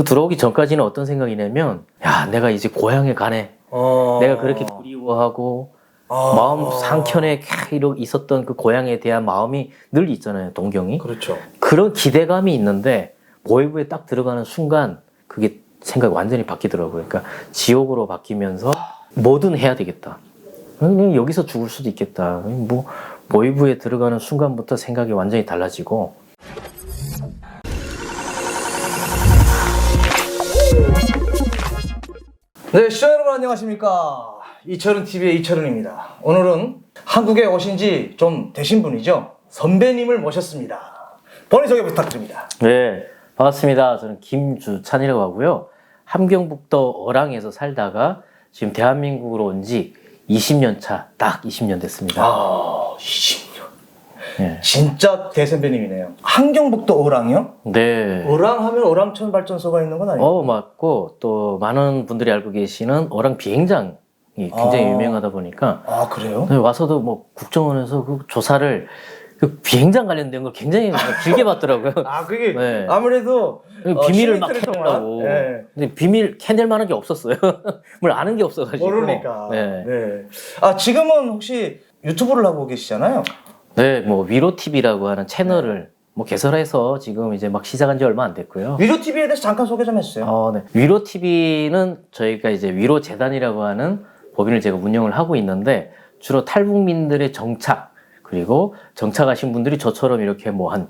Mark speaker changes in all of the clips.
Speaker 1: 그 들어오기 전까지는 어떤 생각이냐면, 야, 내가 이제 고향에 가네. 내가 그렇게 그리워하고 마음 상켠에 있었던 그 고향에 대한 마음이 늘 있잖아요, 동경이.
Speaker 2: 그렇죠.
Speaker 1: 그런 기대감이 있는데 보이부에 딱 들어가는 순간 그게 생각이 완전히 바뀌더라고요. 그러니까 지옥으로 바뀌면서 뭐든 해야 되겠다. 그냥 여기서 죽을 수도 있겠다. 뭐 보이부에 들어가는 순간부터 생각이 완전히 달라지고.
Speaker 2: 네, 시청자 여러분 안녕하십니까. 이철은TV의 이철은입니다. 오늘은 한국에 오신 지 좀 되신 분이죠. 선배님을 모셨습니다. 본인 소개 부탁드립니다.
Speaker 1: 네, 반갑습니다. 저는 김주찬이라고 하고요. 함경북도 어랑에서 살다가 지금 대한민국으로 온 지 20년 차, 딱 20년 됐습니다.
Speaker 2: 20년.
Speaker 1: 네.
Speaker 2: 진짜 대선배님이네요. 함경북도 어랑이요?
Speaker 1: 네.
Speaker 2: 어랑 하면 어랑천발전소가 있는 건 아니에요?
Speaker 1: 맞고, 또 많은 분들이 알고 계시는 어랑 비행장이 굉장히 유명하다 보니까.
Speaker 2: 아, 그래요?
Speaker 1: 네, 와서도 뭐 국정원에서 그 조사를 그 비행장 관련된 걸 굉장히 길게 봤더라고요.
Speaker 2: 아, 그게
Speaker 1: 네.
Speaker 2: 아무래도
Speaker 1: 비밀을 막
Speaker 2: 시민들을
Speaker 1: 캐내려고.
Speaker 2: 네.
Speaker 1: 근데 비밀 캐낼 만한 게 없었어요. 뭘 아는 게 없어가지고.
Speaker 2: 모르니까.
Speaker 1: 네.
Speaker 2: 네. 아, 지금은 혹시 유튜브를 하고 계시잖아요?
Speaker 1: 네, 뭐 위로TV라고 하는 채널을 뭐 개설해서 지금 이제 막 시작한 지 얼마 안 됐고요.
Speaker 2: 위로TV에 대해서 잠깐 소개 좀 해주세요.
Speaker 1: 네. 위로TV는 저희가 이제 위로재단이라고 하는 법인을 제가 운영을 하고 있는데, 주로 탈북민들의 정착, 그리고 정착하신 분들이 저처럼 이렇게 뭐 한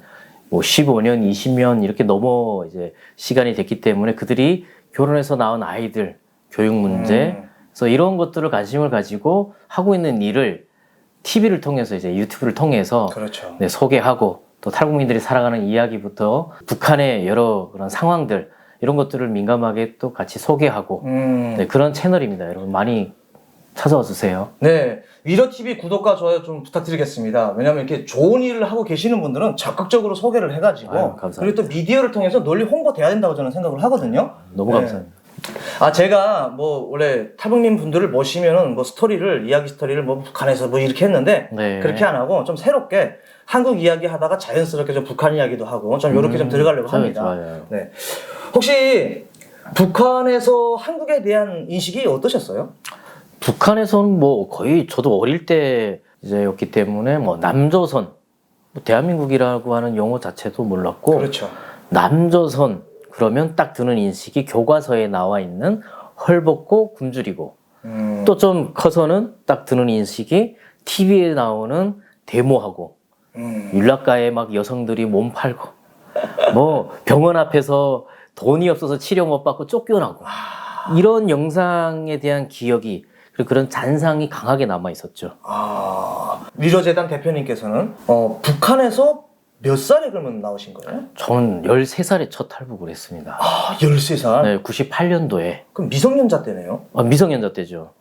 Speaker 1: 15년, 20년 이렇게 넘어 이제 시간이 됐기 때문에 그들이 결혼해서 낳은 아이들 교육 문제, 그래서 이런 것들을 관심을 가지고 하고 있는 일을 TV를 통해서 이제 유튜브를 통해서
Speaker 2: 그렇죠.
Speaker 1: 네, 소개하고, 또 탈북민들이 살아가는 이야기부터 북한의 여러 그런 상황들, 이런 것들을 민감하게 또 같이 소개하고 네, 그런 채널입니다. 여러분 많이 찾아와 주세요.
Speaker 2: 네, 위로TV 구독과 좋아요 좀 부탁드리겠습니다. 왜냐하면 이렇게 좋은 일을 하고 계시는 분들은 적극적으로 소개를 해가지고,
Speaker 1: 아유, 감사합니다.
Speaker 2: 그리고 또 미디어를 통해서 널리 홍보돼야 된다고 저는 생각을 하거든요.
Speaker 1: 너무
Speaker 2: 네.
Speaker 1: 감사합니다.
Speaker 2: 아, 제가 뭐 원래 탈북민 분들을 모시면은 뭐 스토리를, 이야기 스토리를 뭐 북한에서 뭐 이렇게 했는데,
Speaker 1: 네.
Speaker 2: 그렇게 안 하고 좀 새롭게 한국 이야기 하다가 자연스럽게 좀 북한 이야기도 하고 좀 이렇게 좀 들어가려고 합니다.
Speaker 1: 좋아요.
Speaker 2: 네. 혹시 북한에서 한국에 대한 인식이 어떠셨어요?
Speaker 1: 북한에서는 뭐 거의 저도 어릴 때 이제였기 때문에 뭐 남조선, 뭐 대한민국이라고 하는 용어 자체도 몰랐고,
Speaker 2: 그렇죠.
Speaker 1: 남조선 그러면 딱 드는 인식이 교과서에 나와 있는 헐벗고 굶주리고, 또 좀 커서는 딱 드는 인식이 TV에 나오는 데모하고, 윤락가에 막 여성들이 몸 팔고, 뭐 병원 앞에서 돈이 없어서 치료 못 받고 쫓겨나고, 이런 영상에 대한 기억이, 그리고 그런 잔상이 강하게 남아 있었죠.
Speaker 2: 위로재단 대표님께서는 북한에서 몇 살에 그러면 나오신 거예요?
Speaker 1: 저는 13살에 첫 탈북을 했습니다.
Speaker 2: 13살?
Speaker 1: 네, 98년도에.
Speaker 2: 그럼 미성년자 때네요?
Speaker 1: 미성년자 때죠.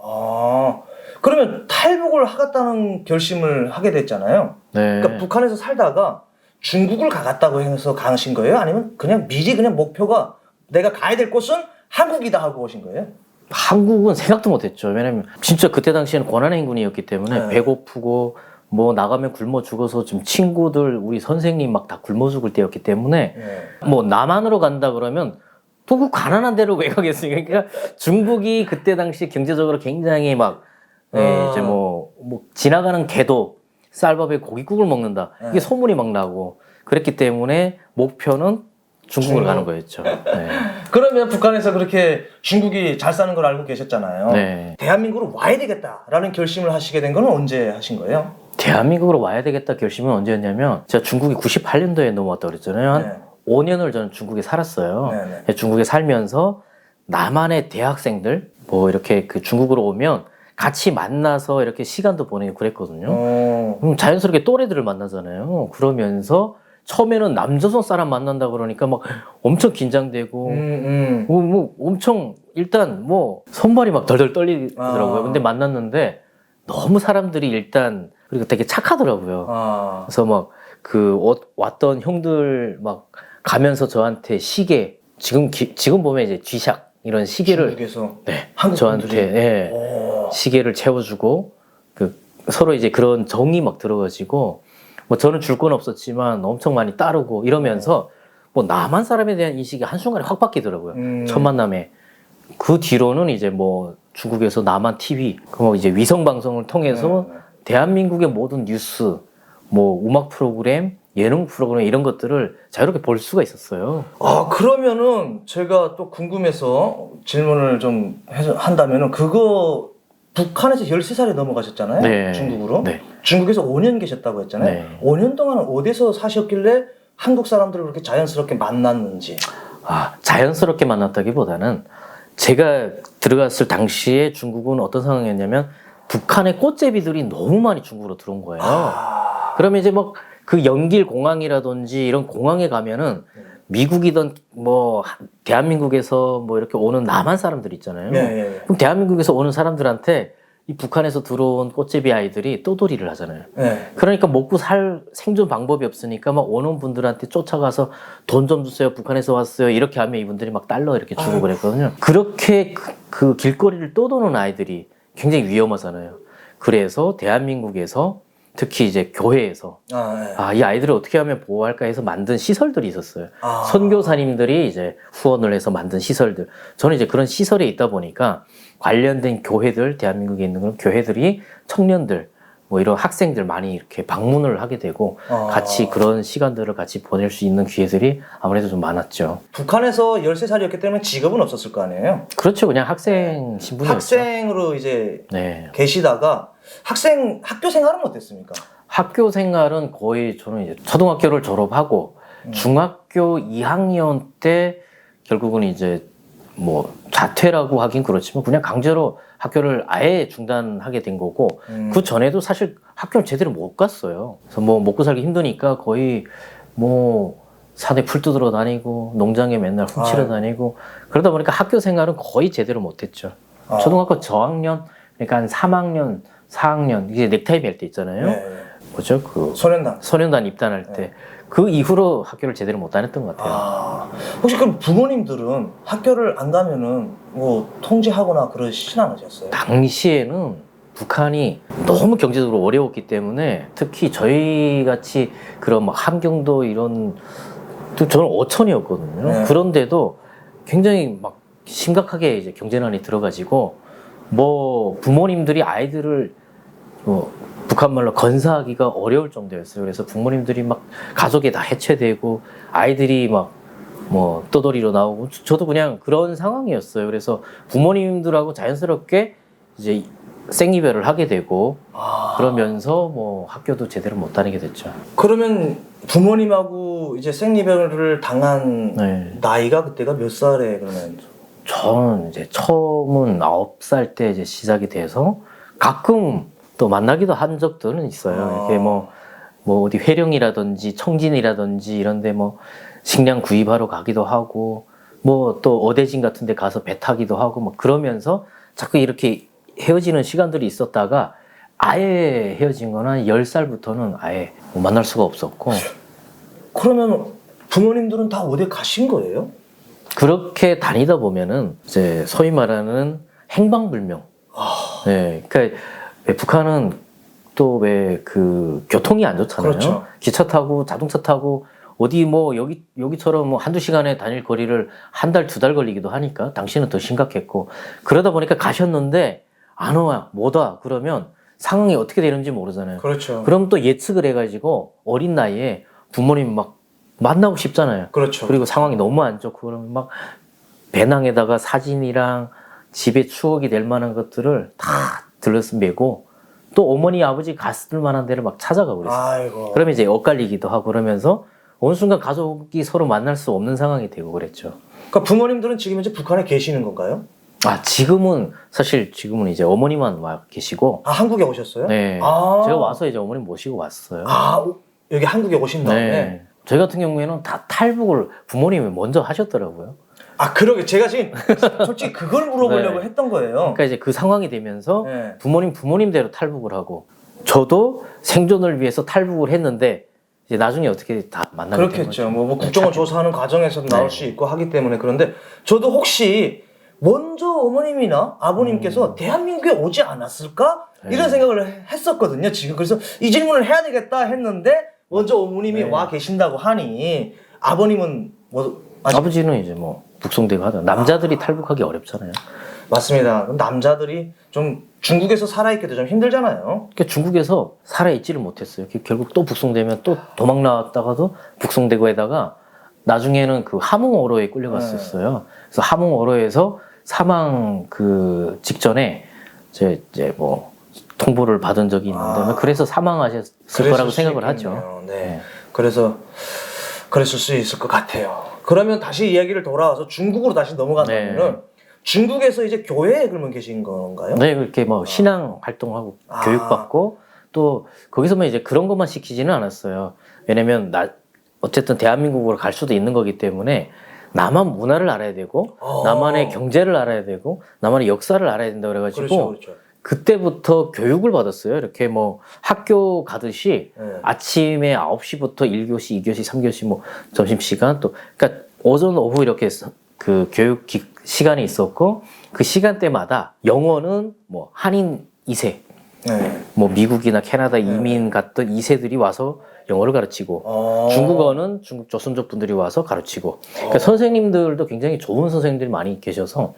Speaker 2: 그러면 탈북을 하겠다는 결심을 하게 됐잖아요.
Speaker 1: 네.
Speaker 2: 그러니까 북한에서 살다가 중국을 가겠다고 해서 가신 거예요? 아니면 그냥 미리 그냥 목표가 내가 가야 될 곳은 한국이다 하고 오신 거예요?
Speaker 1: 한국은 생각도 못했죠. 왜냐면 진짜 그때 당시에는 고난행군이었기 때문에 배고프고 뭐 나가면 굶어 죽어서 지금 친구들, 우리 선생님 막 다 굶어 죽을 때였기 때문에 뭐 남한으로 간다 그러면 또 그 가난한 데로 왜 가겠습니까? 그러니까 중국이 그때 당시 경제적으로 굉장히 막 이제 뭐 지나가는 개도 쌀밥에 고깃국을 먹는다, 이게 소문이 막 나고 그랬기 때문에 목표는 중국을 가는 거였죠. 네.
Speaker 2: 그러면 북한에서 그렇게 중국이 잘 사는 걸 알고 계셨잖아요.
Speaker 1: 네.
Speaker 2: 대한민국으로 와야 되겠다라는 결심을 하시게 된 건 언제 하신 거예요?
Speaker 1: 대한민국으로 와야 되겠다 결심은 언제였냐면, 제가 중국이 98년도에 넘어왔다 그랬잖아요. 한 5년을 저는 중국에 살았어요. 중국에 살면서 남한의 대학생들 뭐 이렇게 그 중국으로 오면 같이 만나서 이렇게 시간도 보내고 그랬거든요. 그럼 자연스럽게 또래들을 만나잖아요. 그러면서 처음에는 남조선 사람 만난다 그러니까 막 엄청 긴장되고, 뭐 엄청 일단 뭐 손발이 막 덜덜 떨리더라고요. 근데 만났는데 너무 사람들이 일단, 그리고 되게 착하더라고요. 그래서 막 그 왔던 형들 막 가면서 저한테 시계, 지금 보면 이제 G샥 이런 시계를
Speaker 2: 중국에서
Speaker 1: 저한테 시계를 채워주고, 그 서로 이제 그런 정이 막 들어가지고, 뭐 저는 줄 건 없었지만 엄청 많이 따르고 이러면서 뭐 남한 사람에 대한 인식이 한순간에 확 바뀌더라고요. 첫 만남에. 그 뒤로는 이제 뭐 중국에서 남한 TV, 그 이제 위성 방송을 통해서 대한민국의 모든 뉴스, 뭐 음악 프로그램, 예능 프로그램 이런 것들을 자유롭게 볼 수가 있었어요.
Speaker 2: 아, 그러면은 제가 또 궁금해서 질문을 좀 한다면은 그거 북한에서 13살에 넘어가셨잖아요.
Speaker 1: 네.
Speaker 2: 중국으로.
Speaker 1: 네.
Speaker 2: 중국에서 5년 계셨다고 했잖아요.
Speaker 1: 네.
Speaker 2: 5년 동안 어디서 사셨길래 한국 사람들을 그렇게 자연스럽게 만났는지.
Speaker 1: 아, 자연스럽게 만났다기보다는 제가 들어갔을 당시에 중국은 어떤 상황이었냐면 북한의 꽃제비들이 너무 많이 중국으로 들어온 거예요. 그러면 이제 뭐 그 연길 공항이라든지 이런 공항에 가면은 미국이든 뭐 대한민국에서 뭐 이렇게 오는 남한 사람들 있잖아요.
Speaker 2: 네.
Speaker 1: 그럼 대한민국에서 오는 사람들한테 이 북한에서 들어온 꽃제비 아이들이 떠돌이를 하잖아요.
Speaker 2: 네.
Speaker 1: 그러니까 먹고 살 생존 방법이 없으니까 막 오는 분들한테 쫓아가서 돈 좀 주세요. 북한에서 왔어요. 이렇게 하면 이분들이 막 달러 이렇게 주고 그랬거든요. 그렇게 그 길거리를 떠도는 아이들이 굉장히 위험하잖아요. 그래서 대한민국에서 특히 이제 교회에서 이 아이들을 어떻게 하면 보호할까 해서 만든 시설들이 있었어요. 선교사님들이 이제 후원을 해서 만든 시설들. 저는 이제 그런 시설에 있다 보니까 관련된 교회들, 대한민국에 있는 그런 교회들이 청년들, 뭐 이런 학생들 많이 이렇게 방문을 하게 되고 같이 그런 시간들을 같이 보낼 수 있는 기회들이 아무래도 좀 많았죠.
Speaker 2: 북한에서 13살이었기 때문에 직업은 없었을 거 아니에요?
Speaker 1: 그렇죠. 그냥 학생 신분이었죠.
Speaker 2: 학생으로 이제
Speaker 1: 네.
Speaker 2: 계시다가 학교 생활은 어땠습니까?
Speaker 1: 학교 생활은 거의 저는 이제 초등학교를 졸업하고 중학교 2학년 때 결국은 이제 뭐 자퇴라고 하긴 그렇지만 그냥 강제로 학교를 아예 중단하게 된 거고 그 전에도 사실 학교를 제대로 못 갔어요. 그래서 뭐 먹고 살기 힘드니까 거의 뭐 산에 풀 뜯으러 다니고 농장에 맨날 훔치러 다니고 그러다 보니까 학교 생활은 거의 제대로 못했죠. 초등학교 저학년 그러니까 한 3학년 4학년 이제 넥타이 멜 때 있잖아요.
Speaker 2: 네.
Speaker 1: 뭐죠? 그
Speaker 2: 소년단
Speaker 1: 입단할 때 그 이후로 학교를 제대로 못 다녔던 것 같아요.
Speaker 2: 혹시 그럼 부모님들은 학교를 안 가면은 뭐 통제하거나 그러시진 않으셨어요?
Speaker 1: 당시에는 북한이 너무 경제적으로 어려웠기 때문에 특히 저희 같이 그런 막 함경도 이런 또 저는 어촌이었거든요. 그런데도 굉장히 막 심각하게 이제 경제난이 들어가지고 뭐 부모님들이 아이들을 뭐 북한 말로 건사하기가 어려울 정도였어요. 그래서 부모님들이 막 가족이 다 해체되고 아이들이 막 뭐 떠돌이로 나오고 저도 그냥 그런 상황이었어요. 그래서 부모님들하고 자연스럽게 이제 생이별을 하게 되고 그러면서 뭐 학교도 제대로 못 다니게 됐죠.
Speaker 2: 그러면 부모님하고 이제 생이별을 당한 나이가 그때가 몇 살에 그러면?
Speaker 1: 저는 이제 처음은 9살 때 이제 시작이 돼서 가끔 또 만나기도 한 적들은 있어요. 이렇게 뭐 어디 회령이라든지 청진이라든지 이런데 뭐 식량 구입하러 가기도 하고 뭐 또 어대진 같은 데 가서 배 타기도 하고 뭐 그러면서 자꾸 이렇게 헤어지는 시간들이 있었다가 아예 헤어진 거는 10살부터는 아예 만날 수가 없었고.
Speaker 2: 그러면 부모님들은 다 어디 가신 거예요?
Speaker 1: 그렇게 다니다 보면은 이제 소위 말하는 행방불명. 네, 그러니까 북한은 또 왜 그 교통이 안 좋잖아요.
Speaker 2: 그렇죠.
Speaker 1: 기차 타고 자동차 타고 어디 뭐 여기처럼 뭐 한두 시간에 다닐 거리를 한 달, 2달 걸리기도 하니까 당시는 더 심각했고 그러다 보니까 가셨는데 안 와, 못 와. 그러면 상황이 어떻게 되는지 모르잖아요.
Speaker 2: 그렇죠.
Speaker 1: 그럼 또 예측을 해가지고 어린 나이에 부모님 막 만나고 싶잖아요.
Speaker 2: 그렇죠.
Speaker 1: 그리고 상황이 너무 안 좋고 그러면 막 배낭에다가 사진이랑 집에 추억이 될 만한 것들을 다 들러서 메고 또 어머니 아버지 갔을 만한 데를 막 찾아가고 그랬어요.
Speaker 2: 아이고.
Speaker 1: 그러면 이제 엇갈리기도 하고 그러면서 어느 순간 가족이 서로 만날 수 없는 상황이 되고 그랬죠.
Speaker 2: 그러니까 부모님들은 지금 이제 북한에 계시는 건가요?
Speaker 1: 지금은 이제 어머니만 와 계시고.
Speaker 2: 한국에 오셨어요?
Speaker 1: 네. 제가 와서 이제 어머니 모시고 왔어요.
Speaker 2: 여기 한국에 오신 다음에?
Speaker 1: 네. 저희 같은 경우에는 다 탈북을 부모님이 먼저 하셨더라고요.
Speaker 2: 그러게. 제가 지금 솔직히 그걸 물어보려고 했던 거예요.
Speaker 1: 그러니까 이제 그 상황이 되면서 부모님대로 탈북을 하고 저도 생존을 위해서 탈북을 했는데 이제 나중에 어떻게 다 만나게 된
Speaker 2: 그렇겠죠.
Speaker 1: 거죠.
Speaker 2: 뭐 국정원 조사하는 과정에서도 나올 수 있고 하기 때문에. 그런데 저도 혹시 먼저 어머님이나 아버님께서 대한민국에 오지 않았을까? 이런 생각을 했었거든요. 지금 그래서 이 질문을 해야 되겠다 했는데 먼저 어머님이 와 계신다고 하니 아버님은 뭐
Speaker 1: 아버지는 이제 뭐 북송되고 하다. 남자들이 탈북하기 어렵잖아요.
Speaker 2: 맞습니다. 그럼 남자들이 좀 중국에서 살아있기도 좀 힘들잖아요.
Speaker 1: 그러니까 중국에서 살아있지를 못했어요. 결국 또 북송되면 또 도망 나왔다가도 북송되고 해다가 나중에는 그 함흥어로에 끌려갔었어요. 그래서 함흥어로에서 사망 그 직전에 이제 뭐 통보를 받은 적이 있는데 그래서 사망하셨을 거라고 생각을 하죠.
Speaker 2: 네.
Speaker 1: 네.
Speaker 2: 그래서 그랬을 수 있을 것 같아요. 그러면 다시 이야기를 돌아와서 중국으로 다시 넘어간다면은 중국에서 이제 교회에 그러면 계신 건가요?
Speaker 1: 네, 그렇게 뭐 신앙 활동하고 교육받고 또 거기서만 이제 그런 것만 시키지는 않았어요. 왜냐면 어쨌든 대한민국으로 갈 수도 있는 거기 때문에 남한 문화를 알아야 되고 남한의 경제를 알아야 되고 남한의 역사를 알아야 된다 그래가지고
Speaker 2: 그렇죠.
Speaker 1: 그때부터 교육을 받았어요. 이렇게 뭐 학교 가듯이 아침에 9시부터 1교시, 2교시, 3교시 뭐 점심시간 또 그러니까 오전 오후 이렇게 그 교육 시간이 있었고 그 시간대마다 영어는 뭐 한인 2세 뭐 미국이나 캐나다 이민 갔던 2세들이 와서 영어를 가르치고 중국어는 중국 조선족 분들이 와서 가르치고 그러니까 선생님들도 굉장히 좋은 선생님들이 많이 계셔서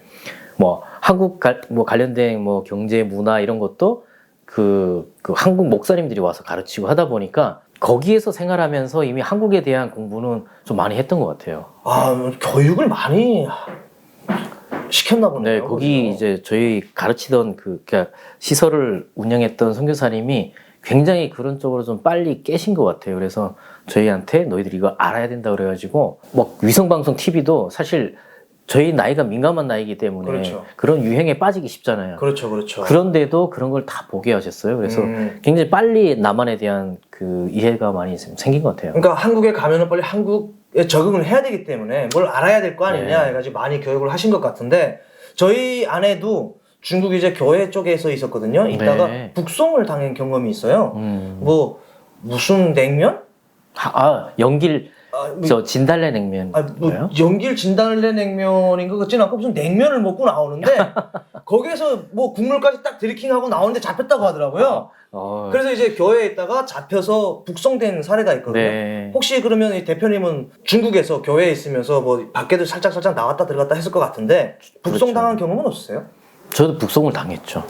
Speaker 1: 뭐 한국 뭐 관련된 뭐 경제 문화 이런 것도 그 한국 목사님들이 와서 가르치고 하다 보니까 거기에서 생활하면서 이미 한국에 대한 공부는 좀 많이 했던 것 같아요.
Speaker 2: 교육을 많이 시켰나 보네요.
Speaker 1: 네, 거기 이제 저희 가르치던 그러니까 시설을 운영했던 선교사님이 굉장히 그런 쪽으로 좀 빨리 깨신 것 같아요. 그래서 저희한테 너희들이 이거 알아야 된다 그래가지고 뭐 위성방송 TV도 사실 저희 나이가 민감한 나이기 때문에 그런 유행에 빠지기 쉽잖아요.
Speaker 2: 그렇죠.
Speaker 1: 그런데도 그런 걸 다 보게 하셨어요. 그래서 굉장히 빨리 남한에 대한 그 이해가 많이 생긴 것 같아요.
Speaker 2: 그러니까 한국에 가면은 빨리 한국에 적응을 해야 되기 때문에 뭘 알아야 될 거 아니냐 해가지고 많이 교육을 하신 것 같은데 저희 아내도 중국 이제 교회 쪽에서 있었거든요. 이따가 북송을 당한 경험이 있어요. 뭐 무슨 냉면?
Speaker 1: 연길 저 진달래 냉면.
Speaker 2: 뭐 연길 진달래 냉면인 것 같지는 않고 무슨 냉면을 먹고 나오는데 거기에서 뭐 국물까지 딱 드리킹하고 나오는데 잡혔다고 하더라고요. 그래서 이제 교회에 있다가 잡혀서 북송된 사례가 있거든요. 혹시 그러면 이 대표님은 중국에서 교회에 있으면서 뭐 밖에도 살짝 나왔다 들어갔다 했을 것 같은데 북송당한 경험은 없으세요?
Speaker 1: 저도 북송을 당했죠.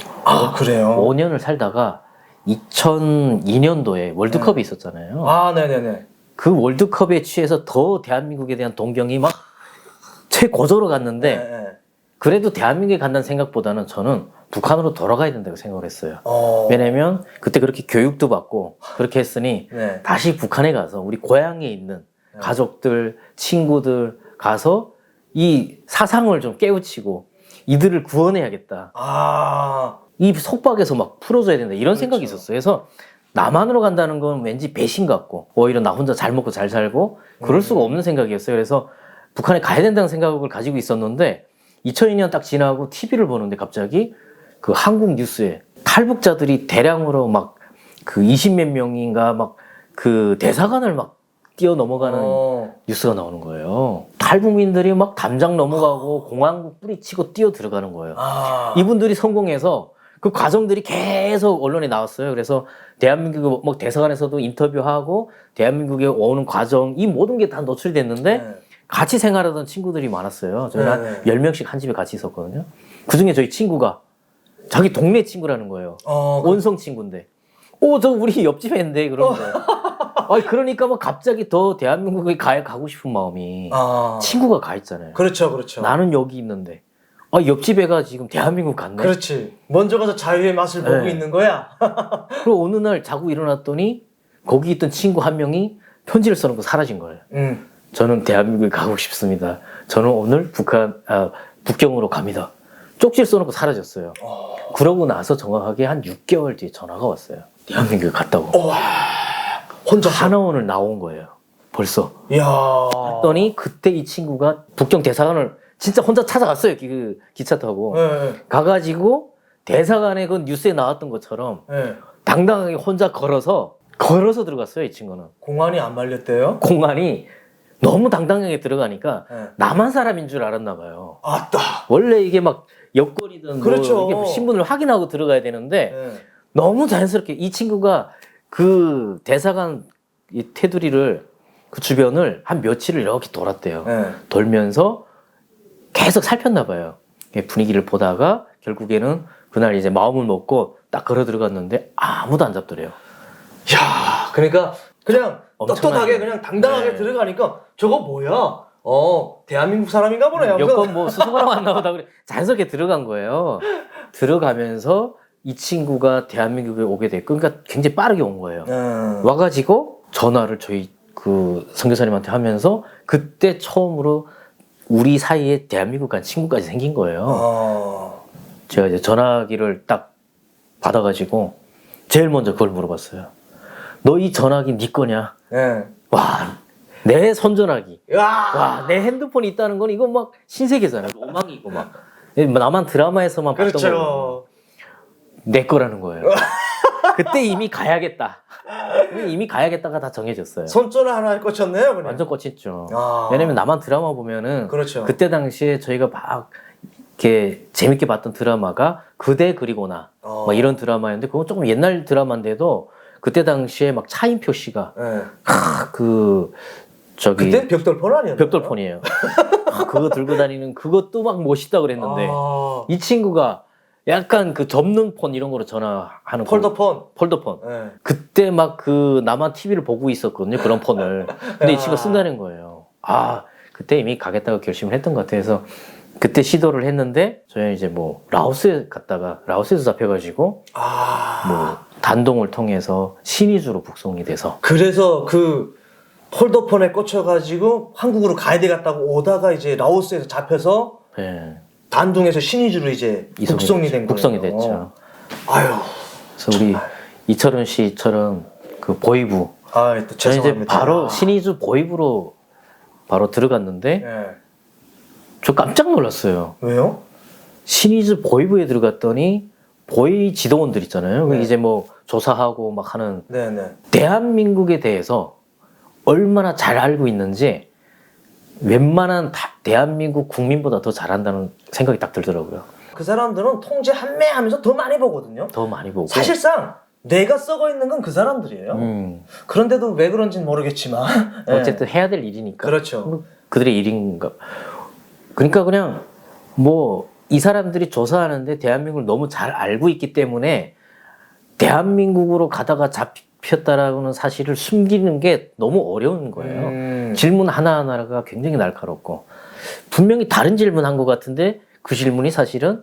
Speaker 2: 그래요?
Speaker 1: 5년을 살다가 2002년도에 월드컵이 있었잖아요.
Speaker 2: 네네네.
Speaker 1: 그 월드컵에 취해서 더 대한민국에 대한 동경이 막 최고조로 갔는데 그래도 대한민국에 간다는 생각보다는 저는 북한으로 돌아가야 된다고 생각을 했어요. 왜냐면 그때 그렇게 교육도 받고 그렇게 했으니 다시 북한에 가서 우리 고향에 있는 가족들, 친구들 가서 이 사상을 좀 깨우치고 이들을 구원해야겠다. 이 속박에서 막 풀어줘야 된다. 이런 생각이 있었어요. 그래서 남한으로 간다는 건 왠지 배신 같고 오히려 나 혼자 잘 먹고 잘 살고 그럴 수가 없는 생각이었어요. 그래서 북한에 가야 된다는 생각을 가지고 있었는데 2002년 딱 지나고 TV를 보는데 갑자기 그 한국 뉴스에 탈북자들이 대량으로 막 그 20몇 명인가 막 그 대사관을 막 뛰어 넘어가는 뉴스가 나오는 거예요. 탈북민들이 막 담장 넘어가고 공항 뿌리치고 뛰어 들어가는 거예요. 이분들이 성공해서 그 과정들이 계속 언론에 나왔어요. 그래서 대한민국 뭐 대사관에서도 인터뷰하고 대한민국에 오는 과정 이 모든 게 다 노출이 됐는데 같이 생활하던 친구들이 많았어요. 저희 한 10명씩 한 집에 같이 있었거든요. 그중에 저희 친구가 자기 동네 친구라는 거예요. 원성 친구인데 저 우리 옆집에 있는데 그러는 거예요. 그러니까 뭐 갑자기 더 대한민국에 가고 싶은 마음이 친구가 가 있잖아요.
Speaker 2: 그렇죠.
Speaker 1: 나는 여기 있는데 옆집 애가 지금 대한민국 갔네.
Speaker 2: 그렇지. 먼저 가서 자유의 맛을 보고 있는 거야.
Speaker 1: 그리고 어느 날 자고 일어났더니 거기 있던 친구 한 명이 편지를 써놓고 사라진 거예요. 저는 대한민국에 가고 싶습니다. 저는 오늘 북경으로 갑니다. 쪽지를 써놓고 사라졌어요. 그러고 나서 정확하게 한 6개월 뒤에 전화가 왔어요. 대한민국에 갔다고. 혼자 하나원을 나온 거예요. 벌써.
Speaker 2: 이야.
Speaker 1: 갔더니 그때 이 친구가 북경 대사관을 진짜 혼자 찾아갔어요. 그 기차 타고. 가가지고 대사관에 그 뉴스에 나왔던 것처럼 당당하게 혼자 걸어서 들어갔어요. 이 친구는.
Speaker 2: 공안이 안 말렸대요?
Speaker 1: 공안이 너무 당당하게 들어가니까 남한 사람인 줄 알았나 봐요. 원래 이게 막 여권이든
Speaker 2: 그렇죠.
Speaker 1: 뭐 이게 신분을 확인하고 들어가야 되는데 너무 자연스럽게 이 친구가 그 대사관 이 테두리를 그 주변을 한 며칠을 이렇게 돌았대요.
Speaker 2: 네.
Speaker 1: 돌면서 계속 살폈나 봐요. 분위기를 보다가 결국에는 그날 이제 마음을 먹고 딱 걸어 들어갔는데 아무도 안 잡더래요.
Speaker 2: 야, 그러니까 그냥
Speaker 1: 엄청나게.
Speaker 2: 떳떳하게 그냥 당당하게
Speaker 1: 네.
Speaker 2: 들어가니까 저거 뭐야? 대한민국 사람인가 보네. 하면서
Speaker 1: 여권 뭐 수소가랑 왔나 보다 그래. 자연스럽게 들어간 거예요. 들어가면서 이 친구가 대한민국에 오게 됐고, 그러니까 굉장히 빠르게 온 거예요. 와가지고 전화를 저희 그 선교사님한테 하면서 그때 처음으로 우리 사이에 대한민국 간 친구까지 생긴 거예요. 제가 이제 전화기를 딱 받아가지고 제일 먼저 그걸 물어봤어요. 너 이 전화기 네 거냐?
Speaker 2: 네.
Speaker 1: 와, 내 손전화기.
Speaker 2: 와,
Speaker 1: 와, 내 핸드폰이 있다는 건 이거 막 신세계잖아요. 로망이고 막. 나만 드라마에서만 봤던 거.
Speaker 2: 그렇죠.
Speaker 1: 내 거라는 거예요. 그때 이미 가야겠다. 이미 가야겠다가 다 정해졌어요.
Speaker 2: 손전화 하나에 꽂혔네요, 그냥.
Speaker 1: 완전 꽂혔죠.
Speaker 2: 아.
Speaker 1: 왜냐면 나만 드라마 보면은
Speaker 2: 그렇죠.
Speaker 1: 그때 당시에 저희가 막 이렇게 재밌게 봤던 드라마가 그대 그리고 나 막 이런 드라마였는데 그건 조금 옛날 드라마인데도 그때 당시에 막 차인표 씨가
Speaker 2: 네.
Speaker 1: 그 저기
Speaker 2: 그때 벽돌폰 아니었나요?
Speaker 1: 벽돌폰이에요. 그거 들고 다니는 그것도 막 멋있다 그랬는데 이 친구가 약간 그 접는 폰 이런 거로 전화하는
Speaker 2: 폴더폰.
Speaker 1: 폴더폰.
Speaker 2: 네.
Speaker 1: 그때 막 그 나만 TV를 보고 있었거든요. 그런 폰을. 근데 이 친구가 쓴다는 거예요. 아, 그때 이미 가겠다고 결심을 했던 것 같아서 그때 시도를 했는데 저희는 이제 뭐 라오스에 갔다가 라오스에서 잡혀가지고 뭐 단동을 통해서 신의주로 북송이 돼서
Speaker 2: 그래서 그 폴더폰에 꽂혀가지고 한국으로 가야 되겠다고 오다가 이제 라오스에서 잡혀서
Speaker 1: 예,
Speaker 2: 단둥에서 신의주로 이제 북송이 된 거예요.
Speaker 1: 북송이 됐죠.
Speaker 2: 아유.
Speaker 1: 그래서 우리 이철훈 씨처럼 그 보이부
Speaker 2: 아, 또
Speaker 1: 저는 이제
Speaker 2: 죄송합니다.
Speaker 1: 바로 신의주 보이부로 바로 들어갔는데
Speaker 2: 네.
Speaker 1: 저 깜짝 놀랐어요.
Speaker 2: 왜요?
Speaker 1: 신의주 보이부에 들어갔더니 보이 지도원들 있잖아요.
Speaker 2: 네.
Speaker 1: 이제 뭐 조사하고 막 하는
Speaker 2: 네네.
Speaker 1: 대한민국에 대해서 얼마나 잘 알고 있는지 웬만한 대한민국 국민보다 더 잘한다는 생각이 딱 들더라고요.
Speaker 2: 그 사람들은 통제 한매하면서 더 많이 보거든요.
Speaker 1: 더 많이 보고.
Speaker 2: 사실상 뇌가 썩어 있는 건 그 사람들이에요. 그런데도 왜 그런지는 모르겠지만
Speaker 1: 어쨌든 해야 될 일이니까.
Speaker 2: 그렇죠.
Speaker 1: 그들의 일인가. 그러니까 그냥 뭐 이 사람들이 조사하는데 대한민국을 너무 잘 알고 있기 때문에 대한민국으로 가다가 잡혔다라는 사실을 숨기는 게 너무 어려운 거예요. 질문 하나하나가 굉장히 날카롭고 분명히 다른 질문 한 것 같은데 그 질문이 사실은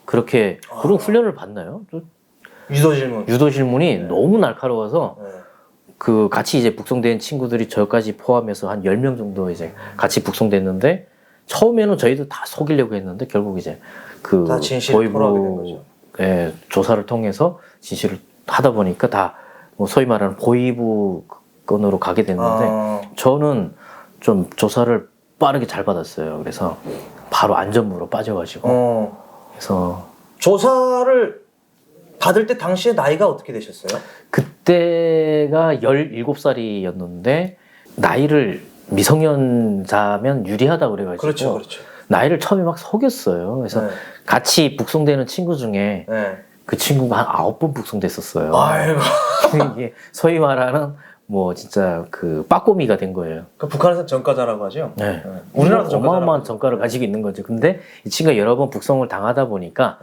Speaker 1: 그렇게 그런 훈련을 받나요?
Speaker 2: 유도 질문.
Speaker 1: 유도 질문이 너무 날카로워서 그 같이 이제 북송된 친구들이 저까지 포함해서 한 10명 정도 이제 같이 북송됐는데 처음에는 저희도 다 속이려고 했는데 결국 이제 그
Speaker 2: 다 진실을 토로하게 된 거죠.
Speaker 1: 보이부의 조사를 통해서 진실을 하다 보니까 다 뭐 소위 말하는 보이부 건으로 가게 됐는데 저는 좀 조사를 빠르게 잘 받았어요. 그래서 바로 안전부로 빠져가지고 그래서
Speaker 2: 조사를 받을 때 당시에 나이가 어떻게 되셨어요?
Speaker 1: 그때가 17살이었는데 나이를 미성년자면 유리하다고 그래가지고
Speaker 2: 그렇죠, 그렇죠.
Speaker 1: 나이를 처음에 막 속였어요. 그래서 같이 북송되는 친구 중에 그 친구가 한 9번 북송됐었어요.
Speaker 2: 아이고.
Speaker 1: 이게 소위 말하는 뭐 진짜 그 빠꼬미가 된 거예요.
Speaker 2: 그 북한에서 전과자라고 하죠.
Speaker 1: 네.
Speaker 2: 우리나라도 전과자라고
Speaker 1: 어마어마한
Speaker 2: 하죠.
Speaker 1: 전과를 가지고 있는 거죠. 근데 이 친구가 여러 번 북송을 당하다 보니까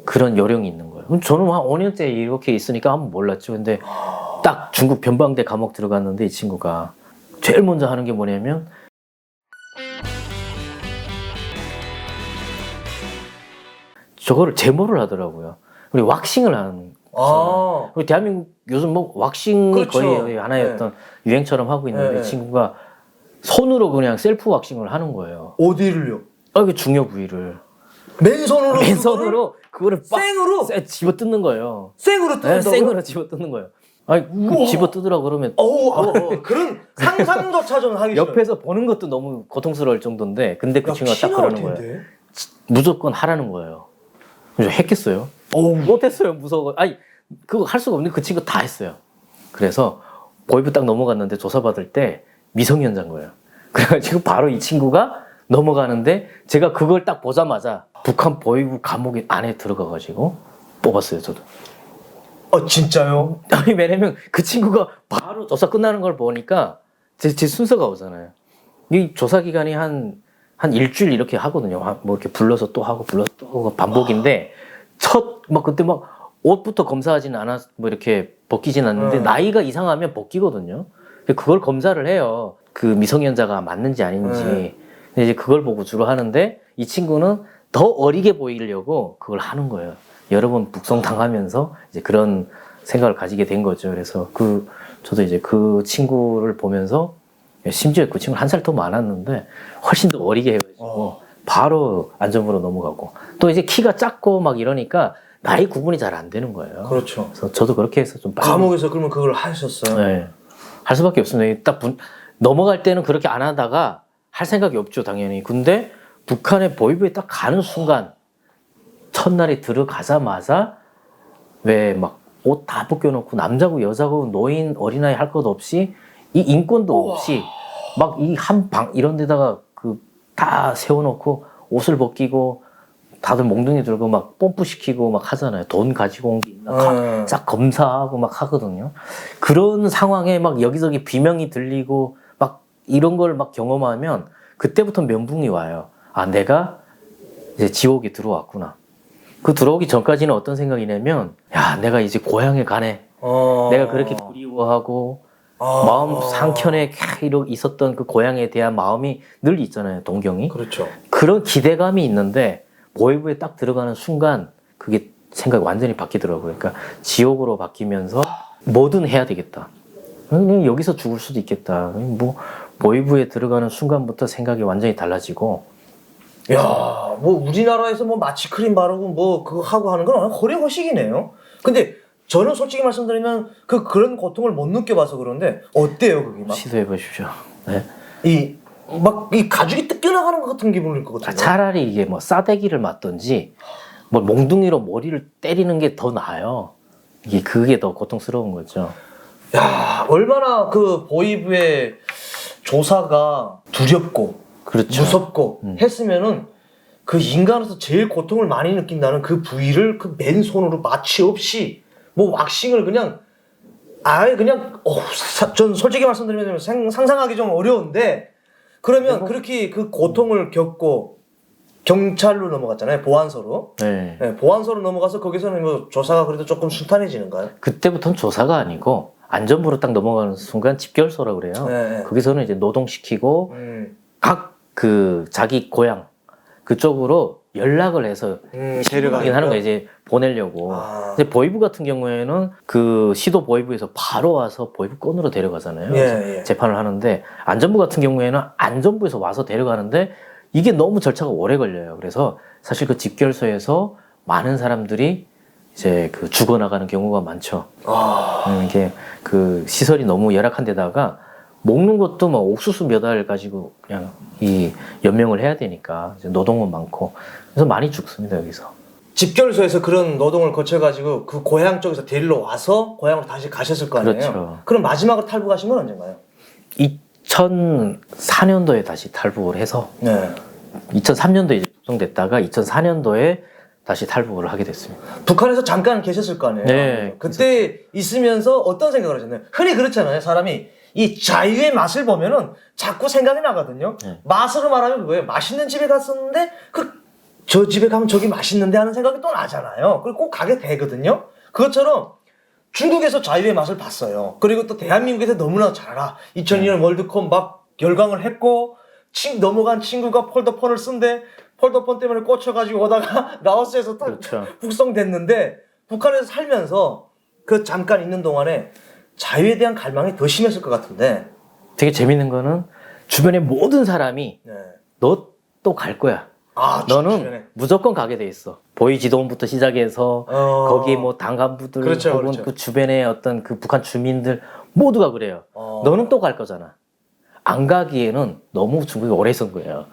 Speaker 1: 그런 요령이 있는 거예요. 그럼 저는 한 5년째 이렇게 있으니까 한번 몰랐죠. 근데 딱 중국 변방대 감옥 들어갔는데 이 친구가 제일 먼저 하는 게 뭐냐면 저거를 제모를 하더라고요. 우리 왁싱을 하는 우리 대한민국 요즘 뭐 왁싱이
Speaker 2: 그렇죠.
Speaker 1: 거의 하나였던 유행처럼 하고 있는데 이 친구가 손으로 그냥 셀프 왁싱을 하는 거예요.
Speaker 2: 어디를요?
Speaker 1: 그 중요 부위를
Speaker 2: 맨손으로?
Speaker 1: 맨손으로 그거를 빡
Speaker 2: 생으로?
Speaker 1: 집어 뜯는 거예요.
Speaker 2: 생으로
Speaker 1: 네,
Speaker 2: 뜯는다고요?
Speaker 1: 생으로 집어 뜯는 거예요. 아니 집어 뜯으라 그러면
Speaker 2: 그런 상상조차 좀 하기 싫어요.
Speaker 1: 옆에서 보는 것도 너무 고통스러울 정도인데 근데 그 친구가 딱 그러는 거예요. 무조건 하라는 거예요. 그래서 했겠어요. 못했어요. 무서워. 아니 그거 할 수가 없는데 그 친구 다 했어요. 그래서 보이부 딱 넘어갔는데 조사받을 때 미성년자인 거예요. 그래가지고 바로 이 친구가 넘어가는데 제가 그걸 딱 보자마자 북한 보이부 감옥 안에 들어가가지고 뽑았어요. 저도.
Speaker 2: 진짜요?
Speaker 1: 아니 왜냐면 그 친구가 바로 조사 끝나는 걸 보니까 제 순서가 오잖아요. 이 조사 기간이 한 일주일 이렇게 하거든요. 뭐 이렇게 불러서 또 하고 불러서 또 하고 반복인데 막 그때 막 옷부터 검사하지는 않았 뭐 이렇게 벗기진 않는데 나이가 이상하면 벗기거든요. 그걸 검사를 해요. 그 미성년자가 맞는지 아닌지. 근데 이제 그걸 보고 주로 하는데 이 친구는 더 어리게 보이려고 그걸 하는 거예요. 여러 번 북송 당하면서 이제 그런 생각을 가지게 된 거죠. 그래서 저도 이제 그 친구를 보면서 심지어 그 친구는 1살 더 많았는데 훨씬 더 어리게 해가지고 바로 안전부로 넘어가고 또 이제 키가 작고 막 이러니까 나이 구분이 잘 안 되는 거예요.
Speaker 2: 그렇죠.
Speaker 1: 그래서 저도 그렇게 해서 좀 빨리
Speaker 2: 감옥에서 그러면 그걸 하셨어요?
Speaker 1: 네. 할 수밖에 없습니다. 딱 넘어갈 때는 그렇게 안 하다가 할 생각이 없죠, 당연히. 근데 북한의 보위부에 딱 가는 순간 첫날에 들어가자마자 왜 막 옷 다 벗겨놓고 남자고 여자고 노인 어린아이 할 것 없이 이 인권도 없이 막 이 한 방 이런 데다가 다 세워놓고 옷을 벗기고 다들 몽둥이 들고 막 뽐뿌 시키고 막 하잖아요. 돈 가지고 온 게 있나 싹 검사하고 막 하거든요. 그런 상황에 막 여기저기 비명이 들리고 막 이런 걸 막 경험하면 그때부터 면붕이 와요. 아, 내가 이제 지옥에 들어왔구나. 그 들어오기 전까지는 어떤 생각이냐면 야, 내가 이제 고향에 가네. 내가 그렇게 그리워하고 마음 상켠에 있었던 그 고향에 대한 마음이 늘 있잖아요. 동경이.
Speaker 2: 그렇죠.
Speaker 1: 그런 기대감이 있는데 보위부에 딱 들어가는 순간 그게 생각이 완전히 바뀌더라고요. 그러니까 지옥으로 바뀌면서 뭐든 해야 되겠다. 그냥 여기서 죽을 수도 있겠다. 뭐 보위부에 들어가는 순간부터 생각이 완전히 달라지고.
Speaker 2: 야, 뭐 우리나라에서 뭐 마취크림 바르고 뭐 그거 하고 하는 건 허례허식이네요. 근데 저는 솔직히 말씀드리면 그런 고통을 못 느껴봐서 그런데 어때요, 그게 막?
Speaker 1: 시도해 보십시오. 네.
Speaker 2: 이 가죽이 뜯겨나가는 것 같은 기분일 것 같아요.
Speaker 1: 차라리 이게 뭐 싸대기를 맞든지 뭐 몽둥이로 머리를 때리는 게 더 나아요. 그게 더 고통스러운 거죠.
Speaker 2: 야, 얼마나 그 보위부의 조사가 두렵고
Speaker 1: 그렇죠.
Speaker 2: 무섭고 했으면은 그 인간으로서 제일 고통을 많이 느낀다는 그 부위를 그 맨손으로 마취 없이 뭐 왁싱을 그냥 아예 그냥 전 솔직히 말씀드리면 상상하기 좀 어려운데 그러면 그렇게 그 고통을 겪고 경찰로 넘어갔잖아요. 보안소로.
Speaker 1: 네.
Speaker 2: 네, 보안소로 넘어가서 거기서는 뭐 조사가 그래도 조금 순탄해지는가요?
Speaker 1: 그때부터는 조사가 아니고 안전부로 딱 넘어가는 순간 집결소라고 그래요.
Speaker 2: 네.
Speaker 1: 거기서는 이제 노동시키고 각 자기 고향 그쪽으로 연락을 해서 데려가긴 하는 거예요. 이제 보내려고. 근데 보위부 같은 경우에는 그 시도 보위부에서 바로 와서 보위부권으로 데려가잖아요.
Speaker 2: 예.
Speaker 1: 재판을 하는데 안전부 같은 경우에는 안전부에서 와서 데려가는데 이게 너무 절차가 오래 걸려요. 그래서 사실 그 집결소에서 많은 사람들이 이제 죽어나가는 경우가 많죠. 이게 그 시설이 너무 열악한 데다가 먹는 것도 뭐 옥수수 몇 알 가지고 그냥 연명을 해야 되니까 노동은 많고 그래서 많이 죽습니다 여기서.
Speaker 2: 집결소에서 그런 노동을 거쳐가지고 그 고향 쪽에서 데리러 와서 고향으로 다시 가셨을 거 아니에요?
Speaker 1: 그렇죠.
Speaker 2: 그럼 마지막으로 탈북하신 건 언젠가요?
Speaker 1: 2004년도에 다시 탈북을 해서 2003년도에 이제 북송됐다가 2004년도에 다시 탈북을 하게 됐습니다.
Speaker 2: 북한에서 잠깐 계셨을 거 아니에요?
Speaker 1: 네.
Speaker 2: 그때 있으면서 어떤 생각을 하셨나요? 흔히 그렇잖아요. 사람이 이 자유의 맛을 보면은 자꾸 생각이 나거든요. 맛으로 말하면 뭐예요? 맛있는 집에 갔었는데 저 집에 가면 저기 맛있는데 하는 생각이 또 나잖아요. 그리고 꼭 가게 되거든요. 그것처럼 중국에서 자유의 맛을 봤어요. 그리고 또 대한민국에서 너무나 잘 알아. 2002년 월드컵 막 열광을 했고 넘어간 친구가 폴더폰을 쓴데 폴더폰 때문에 꽂혀가지고 오다가 라오스에서
Speaker 1: 그렇죠.
Speaker 2: 북송됐는데 북한에서 살면서 그 잠깐 있는 동안에 자유에 대한 갈망이 더 심했을 것 같은데
Speaker 1: 되게 재밌는 거는 주변의 모든 사람이 너 또 갈 거야. 너는
Speaker 2: 주변에.
Speaker 1: 무조건 가게 돼 있어. 보이지도원부터 시작해서 거기 뭐 당간부들
Speaker 2: 그렇죠,
Speaker 1: 혹은
Speaker 2: 그렇죠.
Speaker 1: 그 주변의 어떤 그 북한 주민들 모두가 그래요. 너는 또 갈 거잖아. 안 가기에는 너무 중국이 오래 있은 거예요.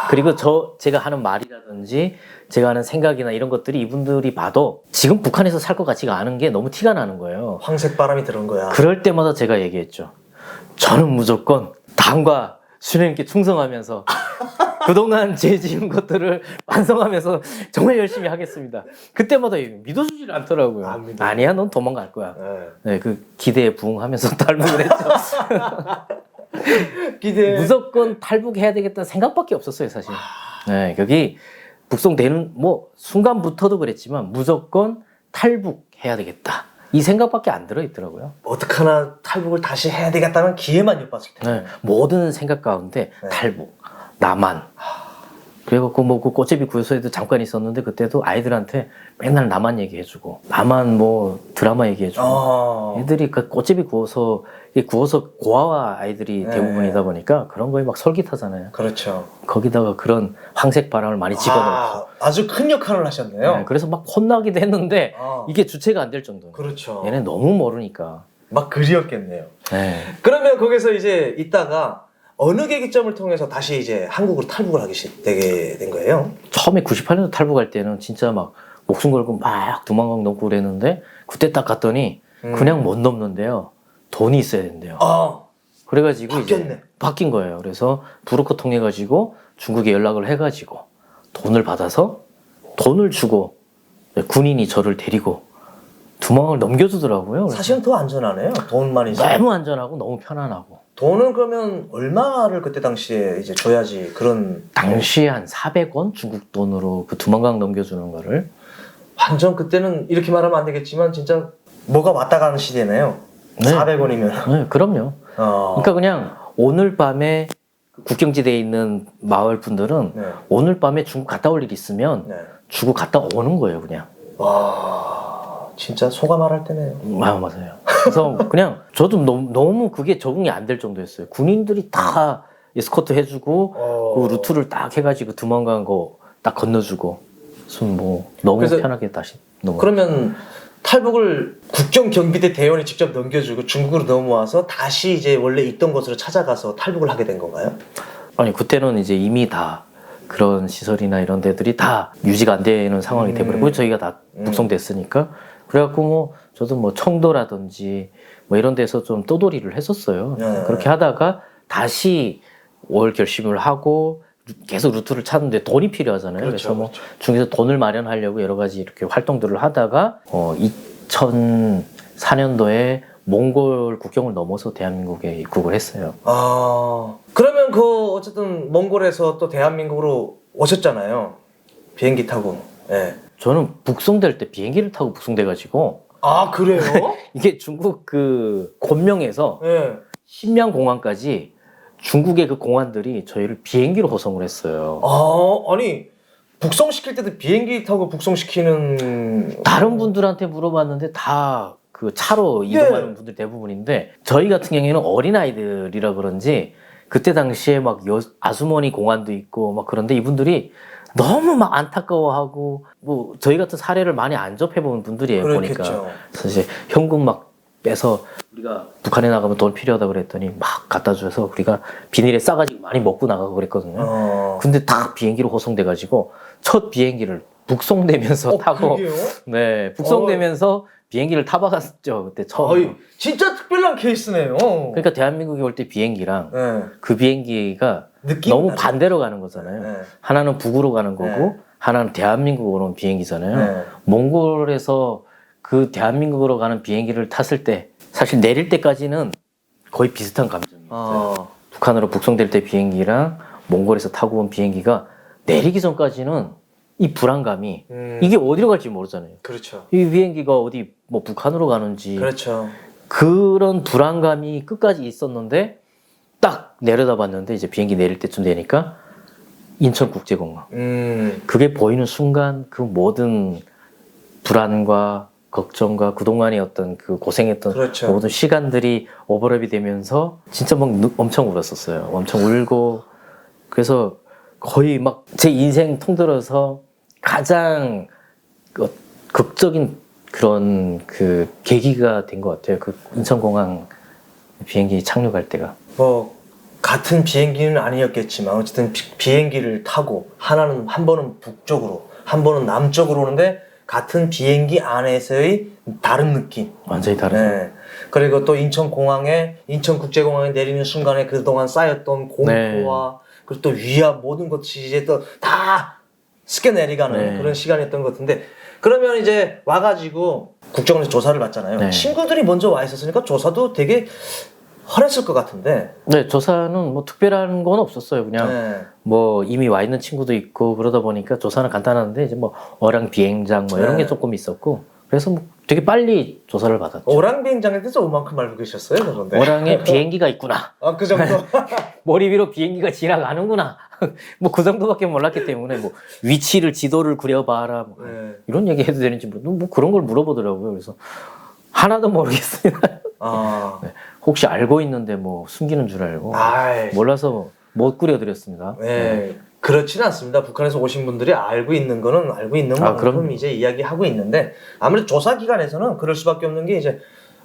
Speaker 1: 그리고 제가 하는 말이라든지 제가 하는 생각이나 이런 것들이 이분들이 봐도 지금 북한에서 살 것 같지가 않은 게 너무 티가 나는 거예요.
Speaker 2: 황색 바람이 들은 거야.
Speaker 1: 그럴 때마다 제가 얘기했죠. 저는 무조건 당과 수령님께 충성하면서 그동안 제 지은 것들을 완성하면서 정말 열심히 하겠습니다. 그때마다 믿어주질 않더라고요.
Speaker 2: 아니야,
Speaker 1: 넌 도망갈 거야. 네, 그 기대에 부응하면서 탈북을 했죠. 무조건 탈북해야 되겠다는 생각밖에 없었어요, 사실. 네, 여기 북송되는 뭐 순간부터도 그랬지만 무조건 탈북해야 되겠다. 이 생각밖에 안 들어있더라고요.
Speaker 2: 어떡하나 탈북을 다시 해야 되겠다는 기회만 엿봤을 때.
Speaker 1: 네, 모든 생각 가운데
Speaker 2: 네.
Speaker 1: 탈북, 남한. 그래갖고 뭐 그 꽃제비 구요소에도 잠깐 있었는데 그때도 아이들한테 맨날 남한 얘기해주고 남한 뭐 드라마 얘기해주고 애들이 그 꽃제비 구워서 고아와 아이들이
Speaker 2: 네.
Speaker 1: 대부분이다 보니까 그런 거에 막 솔깃하잖아요.
Speaker 2: 그렇죠.
Speaker 1: 거기다가 그런 황색 바람을 많이 집어넣고
Speaker 2: 아주 큰 역할을 하셨네요.
Speaker 1: 네, 그래서 막 혼나기도 했는데 이게 주체가 안 될 정도로.
Speaker 2: 그렇죠.
Speaker 1: 얘네 너무 모르니까
Speaker 2: 막 그리웠겠네요.
Speaker 1: 네.
Speaker 2: 그러면 거기서 이제 있다가 어느 계기점을 통해서 다시 이제 한국으로 탈북을 하게 되게 된 거예요?
Speaker 1: 처음에 98년도 탈북할 때는 진짜 막 목숨 걸고 막 두만강 넘고 그랬는데 그때 딱 갔더니 그냥 못 넘는데요. 돈이 있어야 된대요. 그래가지고
Speaker 2: 바뀌었네.
Speaker 1: 이제 바뀐 거예요. 그래서 브로커 통해 가지고 중국에 연락을 해가지고 돈을 받아서 돈을 주고 군인이 저를 데리고 두만강을 넘겨주더라고요.
Speaker 2: 사실은 더 안전하네요. 돈만 있으면.
Speaker 1: 너무 안전하고 너무 편안하고.
Speaker 2: 돈은 그러면 얼마를 그때 당시에 이제 줘야지 그런.
Speaker 1: 당시에 한 400원 중국 돈으로 그 두만강 넘겨주는 거를.
Speaker 2: 완전 그때는 이렇게 말하면 안 되겠지만 진짜 뭐가 왔다 가는 시대네요.
Speaker 1: 네.
Speaker 2: 400원이면.
Speaker 1: 네, 그럼요. 그러니까 그냥 오늘 밤에 국경지대에 있는 마을 분들은
Speaker 2: 네.
Speaker 1: 오늘 밤에 중국 갔다 올 일 있으면
Speaker 2: 네.
Speaker 1: 중국 갔다 오는 거예요, 그냥.
Speaker 2: 와, 진짜 소가 말할 때네요.
Speaker 1: 맞아요. 그래서 그냥 저도 너무 그게 적응이 안 될 정도였어요. 군인들이 다 에스코트 해주고 그 루트를 딱 해가지고 두만강 거 딱 건너주고 무슨 뭐 너무 편하게 다시 넘어.
Speaker 2: 그러면 탈북을 국경 경비대 대원이 직접 넘겨주고 중국으로 넘어와서 다시 이제 원래 있던 곳으로 찾아가서 탈북을 하게 된 건가요?
Speaker 1: 아니 그때는 이제 이미 다 그런 시설이나 이런 데들이 다 유지가 안 되는 상황이 돼버리고 저희가 다 북송됐으니까 그래갖고 뭐 저도 뭐 청도라든지 뭐 이런 데서 좀 떠돌이를 했었어요. 그렇게 하다가 다시 올 결심을 하고 계속 루트를 찾는데 돈이 필요하잖아요.
Speaker 2: 그렇죠,
Speaker 1: 그래서 뭐 중에서 돈을 마련하려고 여러 가지 이렇게 활동들을 하다가 2004년도에 몽골 국경을 넘어서 대한민국에 입국을 했어요.
Speaker 2: 그러면 그 어쨌든 몽골에서 또 대한민국으로 오셨잖아요. 비행기 타고. 네.
Speaker 1: 저는 북송될 때 비행기를 타고 북송돼가지고.
Speaker 2: 그래요?
Speaker 1: 이게 중국 그 곤명에서
Speaker 2: 네.
Speaker 1: 신명 공항까지 중국의 그 공안들이 저희를 비행기로 호송을 했어요.
Speaker 2: 아니 북송시킬 때도 비행기 타고 북송시키는.
Speaker 1: 다른 분들한테 물어봤는데 다 그 차로 이동하는 분들 대부분인데 저희 같은 경우에는 어린아이들이라 그런지 그때 당시에 막 아주머니 공안도 있고 막 그런데 이분들이 너무 막 안타까워하고 뭐 저희 같은 사례를 많이 안 접해본 분들이에요.
Speaker 2: 그렇겠죠.
Speaker 1: 보니까. 그래서 이제 현금 막 빼서 우리가 북한에 나가면 돈 필요하다 그랬더니 막 갖다 줘서 우리가 비닐에 싸가지고 많이 먹고 나가고 그랬거든요. 근데 다 비행기로 호송돼가지고 첫 비행기를 북송되면서 타고.
Speaker 2: 그게요?
Speaker 1: 네, 북송되면서 비행기를 타봐갔죠 그때 처음.
Speaker 2: 진짜 특별한 케이스네요.
Speaker 1: 그러니까 대한민국에 올 때 비행기랑 그 비행기가 너무 반대로 가는 거잖아요. 하나는 북으로 가는 거고 하나는 대한민국으로 오는 비행기잖아요. 몽골에서 그 대한민국으로 가는 비행기를 탔을 때 사실 내릴 때까지는 거의 비슷한 감정이었어요. 북한으로 북송될 때 비행기랑 몽골에서 타고 온 비행기가 내리기 전까지는 이 불안감이 이게 어디로 갈지 모르잖아요.
Speaker 2: 그렇죠.
Speaker 1: 이 비행기가 어디 뭐 북한으로 가는지
Speaker 2: 그렇죠.
Speaker 1: 그런 불안감이 끝까지 있었는데 딱 내려다봤는데 이제 비행기 내릴 때쯤 되니까 인천국제공항 그게 보이는 순간 그 모든 불안과 걱정과 그동안의 어떤 그 고생했던
Speaker 2: 그렇죠.
Speaker 1: 모든 시간들이 오버랩이 되면서 진짜 막 엄청 울었었어요. 엄청 울고 그래서 거의 막 제 인생 통틀어서 가장 극적인 그런 그 계기가 된 것 같아요. 그 인천공항 비행기 착륙할 때가.
Speaker 2: 뭐 같은 비행기는 아니었겠지만 어쨌든 비행기를 타고 한 번은 북쪽으로 한 번은 남쪽으로 오는데 같은 비행기 안에서의 다른 느낌.
Speaker 1: 완전히 다르죠.
Speaker 2: 네. 그리고 또 인천국제공항에 내리는 순간에 그동안 쌓였던 공포와 그리고 또 위압 모든 것이 이제 또 다 스며내려가는 그런 시간이었던 것 같은데 그러면 이제 와가지고 국정원에서 조사를 받잖아요. 친구들이 먼저 와 있었으니까 조사도 되게 헐했을 것 같은데.
Speaker 1: 네, 조사는 뭐 특별한 건 없었어요. 그냥
Speaker 2: 네.
Speaker 1: 뭐 이미 와 있는 친구도 있고 그러다 보니까 조사는 간단한데 이제 뭐 어랑 비행장 뭐 이런
Speaker 2: 네.
Speaker 1: 게 조금 있었고 그래서 뭐 되게 빨리 조사를 받았죠.
Speaker 2: 어랑 비행장에 대해서 오만큼 알고 계셨어요, 그런데.
Speaker 1: 어랑에 비행기가 있구나.
Speaker 2: 아, 그 정도.
Speaker 1: 머리 위로 비행기가 지나가는구나. 뭐 그 정도밖에 몰랐기 때문에 뭐 위치를 지도를 그려봐라 뭐
Speaker 2: 네.
Speaker 1: 이런 얘기 해도 되는지 뭐 그런 걸 물어보더라고요. 그래서 하나도 모르겠습니다.
Speaker 2: 아,
Speaker 1: 네. 혹시 알고 있는데 뭐 숨기는 줄 알고
Speaker 2: 아이.
Speaker 1: 몰라서 못 그려드렸습니다.
Speaker 2: 네. 그렇지는 않습니다. 북한에서 오신 분들이 알고 있는 거는 알고 있는 만큼
Speaker 1: 그럼.
Speaker 2: 이제 이야기하고 있는데 아무래도 조사 기관에서는 그럴 수밖에 없는 게 이제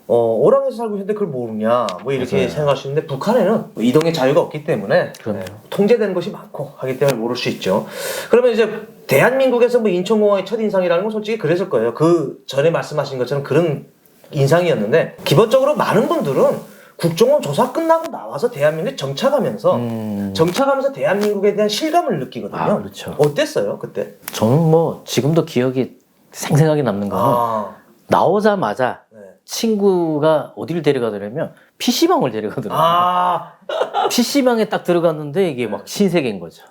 Speaker 2: 오랑에서 살고 있는데 그걸 모르냐 뭐 이렇게
Speaker 1: 맞아요.
Speaker 2: 생각하시는데 북한에는 이동의 자유가 없기 때문에
Speaker 1: 그럼요.
Speaker 2: 통제되는 것이 많고 하기 때문에 모를 수 있죠. 그러면 이제 대한민국에서 뭐 인천공항의 첫 인상이라는 건 솔직히 그랬을 거예요. 그 전에 말씀하신 것처럼 그런 인상이었는데 기본적으로 많은 분들은 국정원 조사 끝나고 나와서 대한민국에 정착하면서 정착하면서 대한민국에 대한 실감을 느끼거든요.
Speaker 1: 아, 그렇죠.
Speaker 2: 어땠어요 그때?
Speaker 1: 저는 뭐 지금도 기억이 생생하게 남는 거는 나오자마자
Speaker 2: 네.
Speaker 1: 친구가 어디를 데려가더냐면 PC방을 데려가더라고요.
Speaker 2: 아,
Speaker 1: PC방에 딱 들어갔는데 이게 막 신세계인 거죠.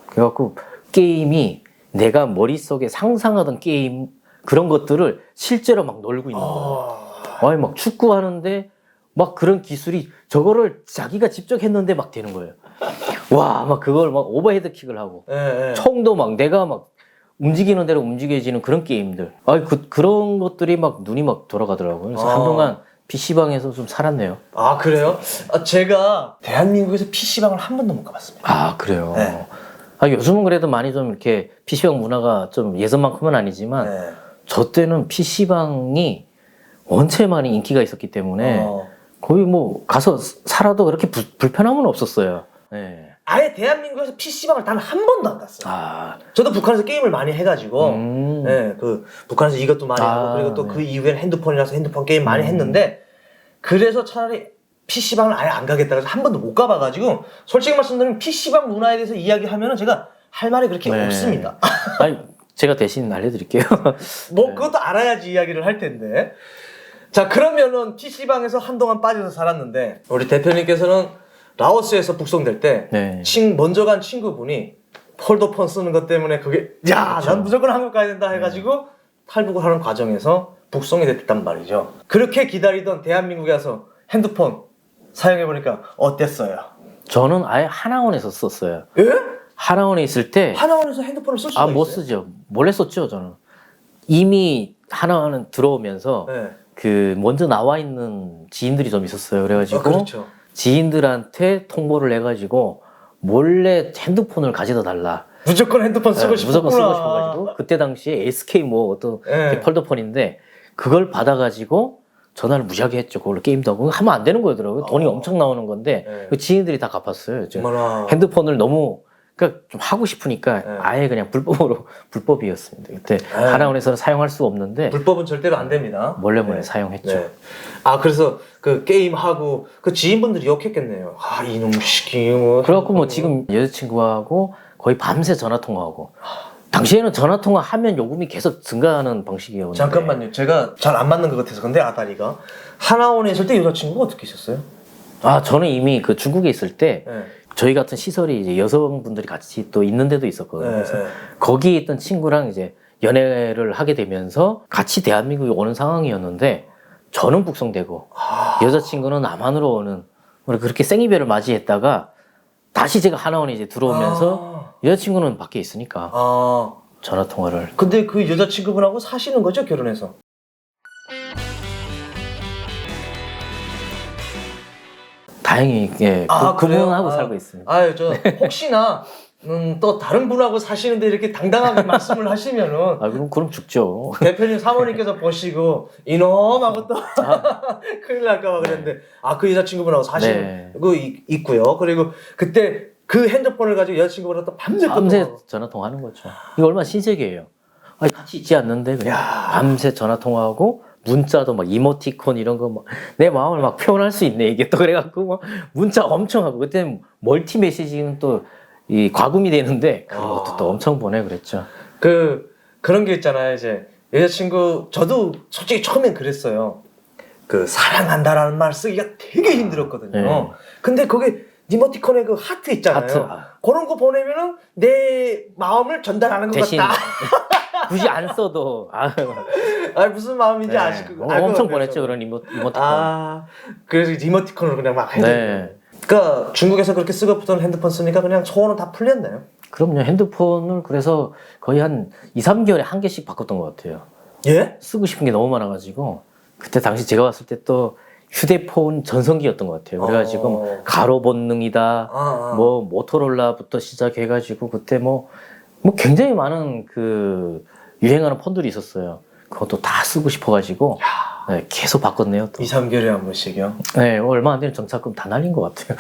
Speaker 1: 그래갖고 게임이 내가 머릿속에 상상하던 게임 그런 것들을 실제로 막 놀고 있는 거예요. 아니 막 축구하는데 막 그런 기술이 저거를 자기가 직접 했는데 막 되는 거예요. 와, 막 그걸 막 오버헤드 킥을 하고
Speaker 2: 네.
Speaker 1: 총도 막 내가 막 움직이는 대로 움직여지는 그런 게임들. 그런 것들이 막 눈이 막 돌아가더라고요. 그래서 한동안 PC방에서 좀 살았네요.
Speaker 2: 아, 그래요? 제가 대한민국에서 PC방을 한 번도 못 가봤습니다.
Speaker 1: 아, 그래요?
Speaker 2: 네.
Speaker 1: 요즘은 그래도 많이 좀 이렇게 PC방 문화가 좀 예전만큼은 아니지만
Speaker 2: 네.
Speaker 1: 저 때는 PC방이 원체 많이 인기가 있었기 때문에 거의 뭐 가서 살아도 그렇게 불편함은 없었어요. 네.
Speaker 2: 아예 대한민국에서 PC방을 단 한 번도 안 갔어요. 저도 북한에서 게임을 많이 해가지고, 네, 그 북한에서 이것도 많이 하고 그리고 또 그 이후에는 핸드폰이라서 핸드폰 게임 많이 했는데 그래서 차라리 PC방을 아예 안 가겠다 그래서 한 번도 못 가봐가지고 솔직히 말씀드리면 PC방 문화에 대해서 이야기하면은 제가 할 말이 그렇게
Speaker 1: 네.
Speaker 2: 없습니다.
Speaker 1: 아니, 제가 대신 알려드릴게요.
Speaker 2: 뭐 그것도 알아야지 이야기를 할 텐데. 자, 그러면은 PC방에서 한동안 빠져서 살았는데 우리 대표님께서는 라오스에서 북송될 때
Speaker 1: 네.
Speaker 2: 먼저 간 친구분이 폴더폰 쓰는 것 때문에 그게 야,
Speaker 1: 그렇죠.
Speaker 2: 난 무조건 한국 가야 된다 해가지고 탈북을 하는 과정에서 북송이 됐단 말이죠. 그렇게 기다리던 대한민국에 와서 핸드폰 사용해보니까 어땠어요?
Speaker 1: 저는 아예 하나원에서 썼어요.
Speaker 2: 예?
Speaker 1: 하나원에 있을 때
Speaker 2: 하나원에서 핸드폰을 쓸 수가 있어요?
Speaker 1: 못 쓰죠. 몰래 썼죠, 저는. 이미 하나원은 들어오면서
Speaker 2: 네.
Speaker 1: 그 먼저 나와 있는 지인들이 좀 있었어요. 그래가지고
Speaker 2: 그렇죠.
Speaker 1: 지인들한테 통보를 해가지고 몰래 핸드폰을 가져다 달라.
Speaker 2: 무조건 핸드폰 쓰고 싶었구나.
Speaker 1: 무조건 쓰고 싶어가지고 그때 당시에 SK 뭐 어떤
Speaker 2: 네.
Speaker 1: 폴더폰인데 그걸 받아가지고 전화를 무지하게 했죠. 그걸로 게임도 하고 하면 안 되는 거더라고요. 돈이 엄청 나오는 건데
Speaker 2: 네.
Speaker 1: 그 지인들이 다 갚았어요.
Speaker 2: 어머나.
Speaker 1: 핸드폰을 너무 그러니까 좀 하고 싶으니까
Speaker 2: 네.
Speaker 1: 아예 그냥 불법이었습니다. 그때 하나원에서는 사용할 수 없는데
Speaker 2: 불법은 절대로 안 됩니다.
Speaker 1: 몰래
Speaker 2: 네.
Speaker 1: 사용했죠.
Speaker 2: 네. 아, 그래서 그 게임하고 그 지인분들이 욕했겠네요. 아, 이놈 시키 뭐.
Speaker 1: 그래갖고 뭐 지금 여자친구하고 거의 밤새 전화 통화하고 당시에는 전화 통화 하면 요금이 계속 증가하는 방식이었는데
Speaker 2: 잠깐만요. 제가 잘 안 맞는 것 같아서 근데 아다리가 하나원에 있을 때 여자친구가 어떻게 있었어요?
Speaker 1: 저는 이미 그 중국에 있을 때
Speaker 2: 네.
Speaker 1: 저희 같은 시설이 이제 여성분들이 같이 또 있는 데도 있었거든요. 그래서 거기에 있던 친구랑 이제 연애를 하게 되면서 같이 대한민국에 오는 상황이었는데 저는 북송되고 여자친구는 남한으로 오는 그렇게 생이별을 맞이했다가 다시 제가 하나원에 이제 들어오면서 여자친구는 밖에 있으니까 전화 통화를.
Speaker 2: 근데 그 여자친구분하고 사시는 거죠, 결혼해서?
Speaker 1: 다행히 그분하고 살고 있습니다.
Speaker 2: 아유, 저 혹시나 또 다른 분하고 사시는데 이렇게 당당하게 말씀을 하시면은
Speaker 1: 그럼 죽죠.
Speaker 2: 대표님 사모님께서 보시고 이놈하고 또 큰일 날까봐 그랬는데 그 여자친구분하고 사시는 거 있고요. 그리고 그때 그 핸드폰을 가지고 여자친구분하고 또 밤새
Speaker 1: 전화 통화하는 거죠. 이거 얼마나 신세계예요. 같이 있지 않는데 그냥 밤새 전화 통화하고 문자도 막 이모티콘 이런 거 내 마음을 막 표현할 수 있네 이게 또 그래갖고 막 문자 엄청 하고 그때는 멀티 메시지는 또 이 과금이 되는데 그것도 또 엄청 보내 그랬죠.
Speaker 2: 그런 게 있잖아요. 이제 여자친구 저도 솔직히 처음엔 그랬어요. 그 사랑한다라는 말 쓰기가 되게 힘들었거든요.
Speaker 1: 네.
Speaker 2: 근데 거기 이모티콘에 그 하트 있잖아요.
Speaker 1: 하트.
Speaker 2: 그런 거 보내면은 내 마음을 전달하는 것
Speaker 1: 대신
Speaker 2: 같다.
Speaker 1: 굳이 안 써도
Speaker 2: 무슨 마음인지 아실 거
Speaker 1: 엄청 보냈죠 그런 이모티콘.
Speaker 2: 그래서 이모티콘으로 그냥 막 해야
Speaker 1: 네.
Speaker 2: 그러니까 중국에서 그렇게 쓰고부터 핸드폰 쓰니까 그냥 소원은 다 풀렸네요.
Speaker 1: 그럼요. 핸드폰을 그래서 거의 한 2, 3개월에 한 개씩 바꿨던 것 같아요.
Speaker 2: 예?
Speaker 1: 쓰고 싶은 게 너무 많아가지고 그때 당시 제가 봤을 때 또 휴대폰 전성기였던 것 같아요. 그래가지고 가로 본능이다, 뭐 모토롤라부터 시작해가지고 그때 뭐 굉장히 많은 그 유행하는 폰들이 있었어요. 그것도 다 쓰고 싶어가지고 네, 계속 바꿨네요. 또.
Speaker 2: 2, 3개월에 한 번씩이요?
Speaker 1: 네, 얼마 안 되는 정착금 다 날린 것 같아요.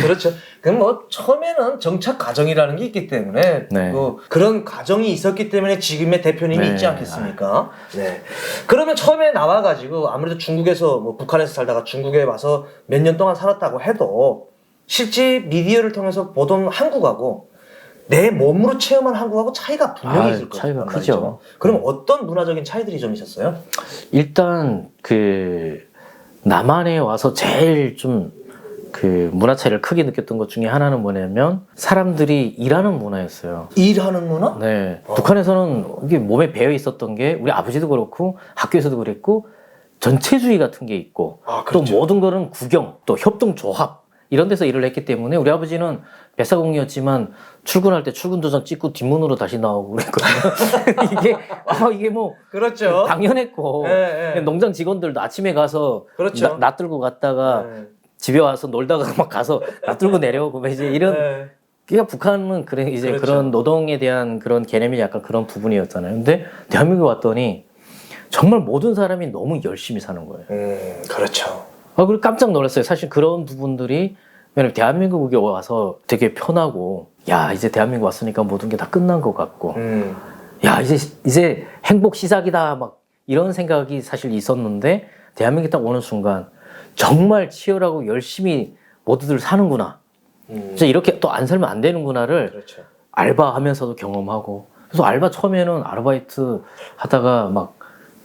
Speaker 2: 그렇죠. 그럼 뭐 처음에는 정착 과정이라는 게 있기 때문에
Speaker 1: 네.
Speaker 2: 그런 과정이 있었기 때문에 지금의 대표님이
Speaker 1: 네.
Speaker 2: 있지 않겠습니까? 네. 그러면 처음에 나와가지고 아무래도 중국에서 뭐 북한에서 살다가 중국에 와서 몇 년 동안 살았다고 해도 실제 미디어를 통해서 보던 한국하고 내 몸으로 체험한 한국하고 차이가 분명히 있을 거예요.
Speaker 1: 차이가 크죠.
Speaker 2: 그럼 어떤 문화적인 차이들이 좀 있었어요?
Speaker 1: 일단 그 남한에 와서 제일 좀 그 문화 차이를 크게 느꼈던 것 중에 하나는 뭐냐면 사람들이 일하는 문화였어요.
Speaker 2: 일하는 문화?
Speaker 1: 네. 북한에서는 이게 몸에 배어 있었던 게 우리 아버지도 그렇고 학교에서도 그랬고 전체주의 같은 게 있고 또 모든 거는 구경 또 협동조합 이런 데서 일을 했기 때문에 우리 아버지는 배사공이었지만 출근할 때 출근 도장 찍고 뒷문으로 다시 나오고 그랬거든요. 이게 뭐
Speaker 2: 그렇죠.
Speaker 1: 당연했고
Speaker 2: 네.
Speaker 1: 농장 직원들도 아침에 가서
Speaker 2: 그렇죠.
Speaker 1: 놔들고 갔다가 집에 와서 놀다가 막 가서 놔들고 내려오고 이제 이런 그러니까 북한은 그래 이제
Speaker 2: 그렇죠.
Speaker 1: 그런 노동에 대한 그런 개념이 약간 그런 부분이었잖아요. 근데 대한민국에 왔더니 정말 모든 사람이 너무 열심히 사는 거예요.
Speaker 2: 그렇죠.
Speaker 1: 그리고 깜짝 놀랐어요. 사실 그런 부분들이 왜냐면 대한민국에 와서 되게 편하고 야 이제 대한민국 왔으니까 모든 게 다 끝난 것 같고 야 이제 행복 시작이다 막 이런 생각이 사실 있었는데 대한민국에 딱 오는 순간 정말 치열하고 열심히 모두들 사는구나. 진짜 이렇게 또 안 살면 안 되는구나를
Speaker 2: 그렇죠.
Speaker 1: 알바하면서도 경험하고 그래서 알바 처음에는 아르바이트 하다가 막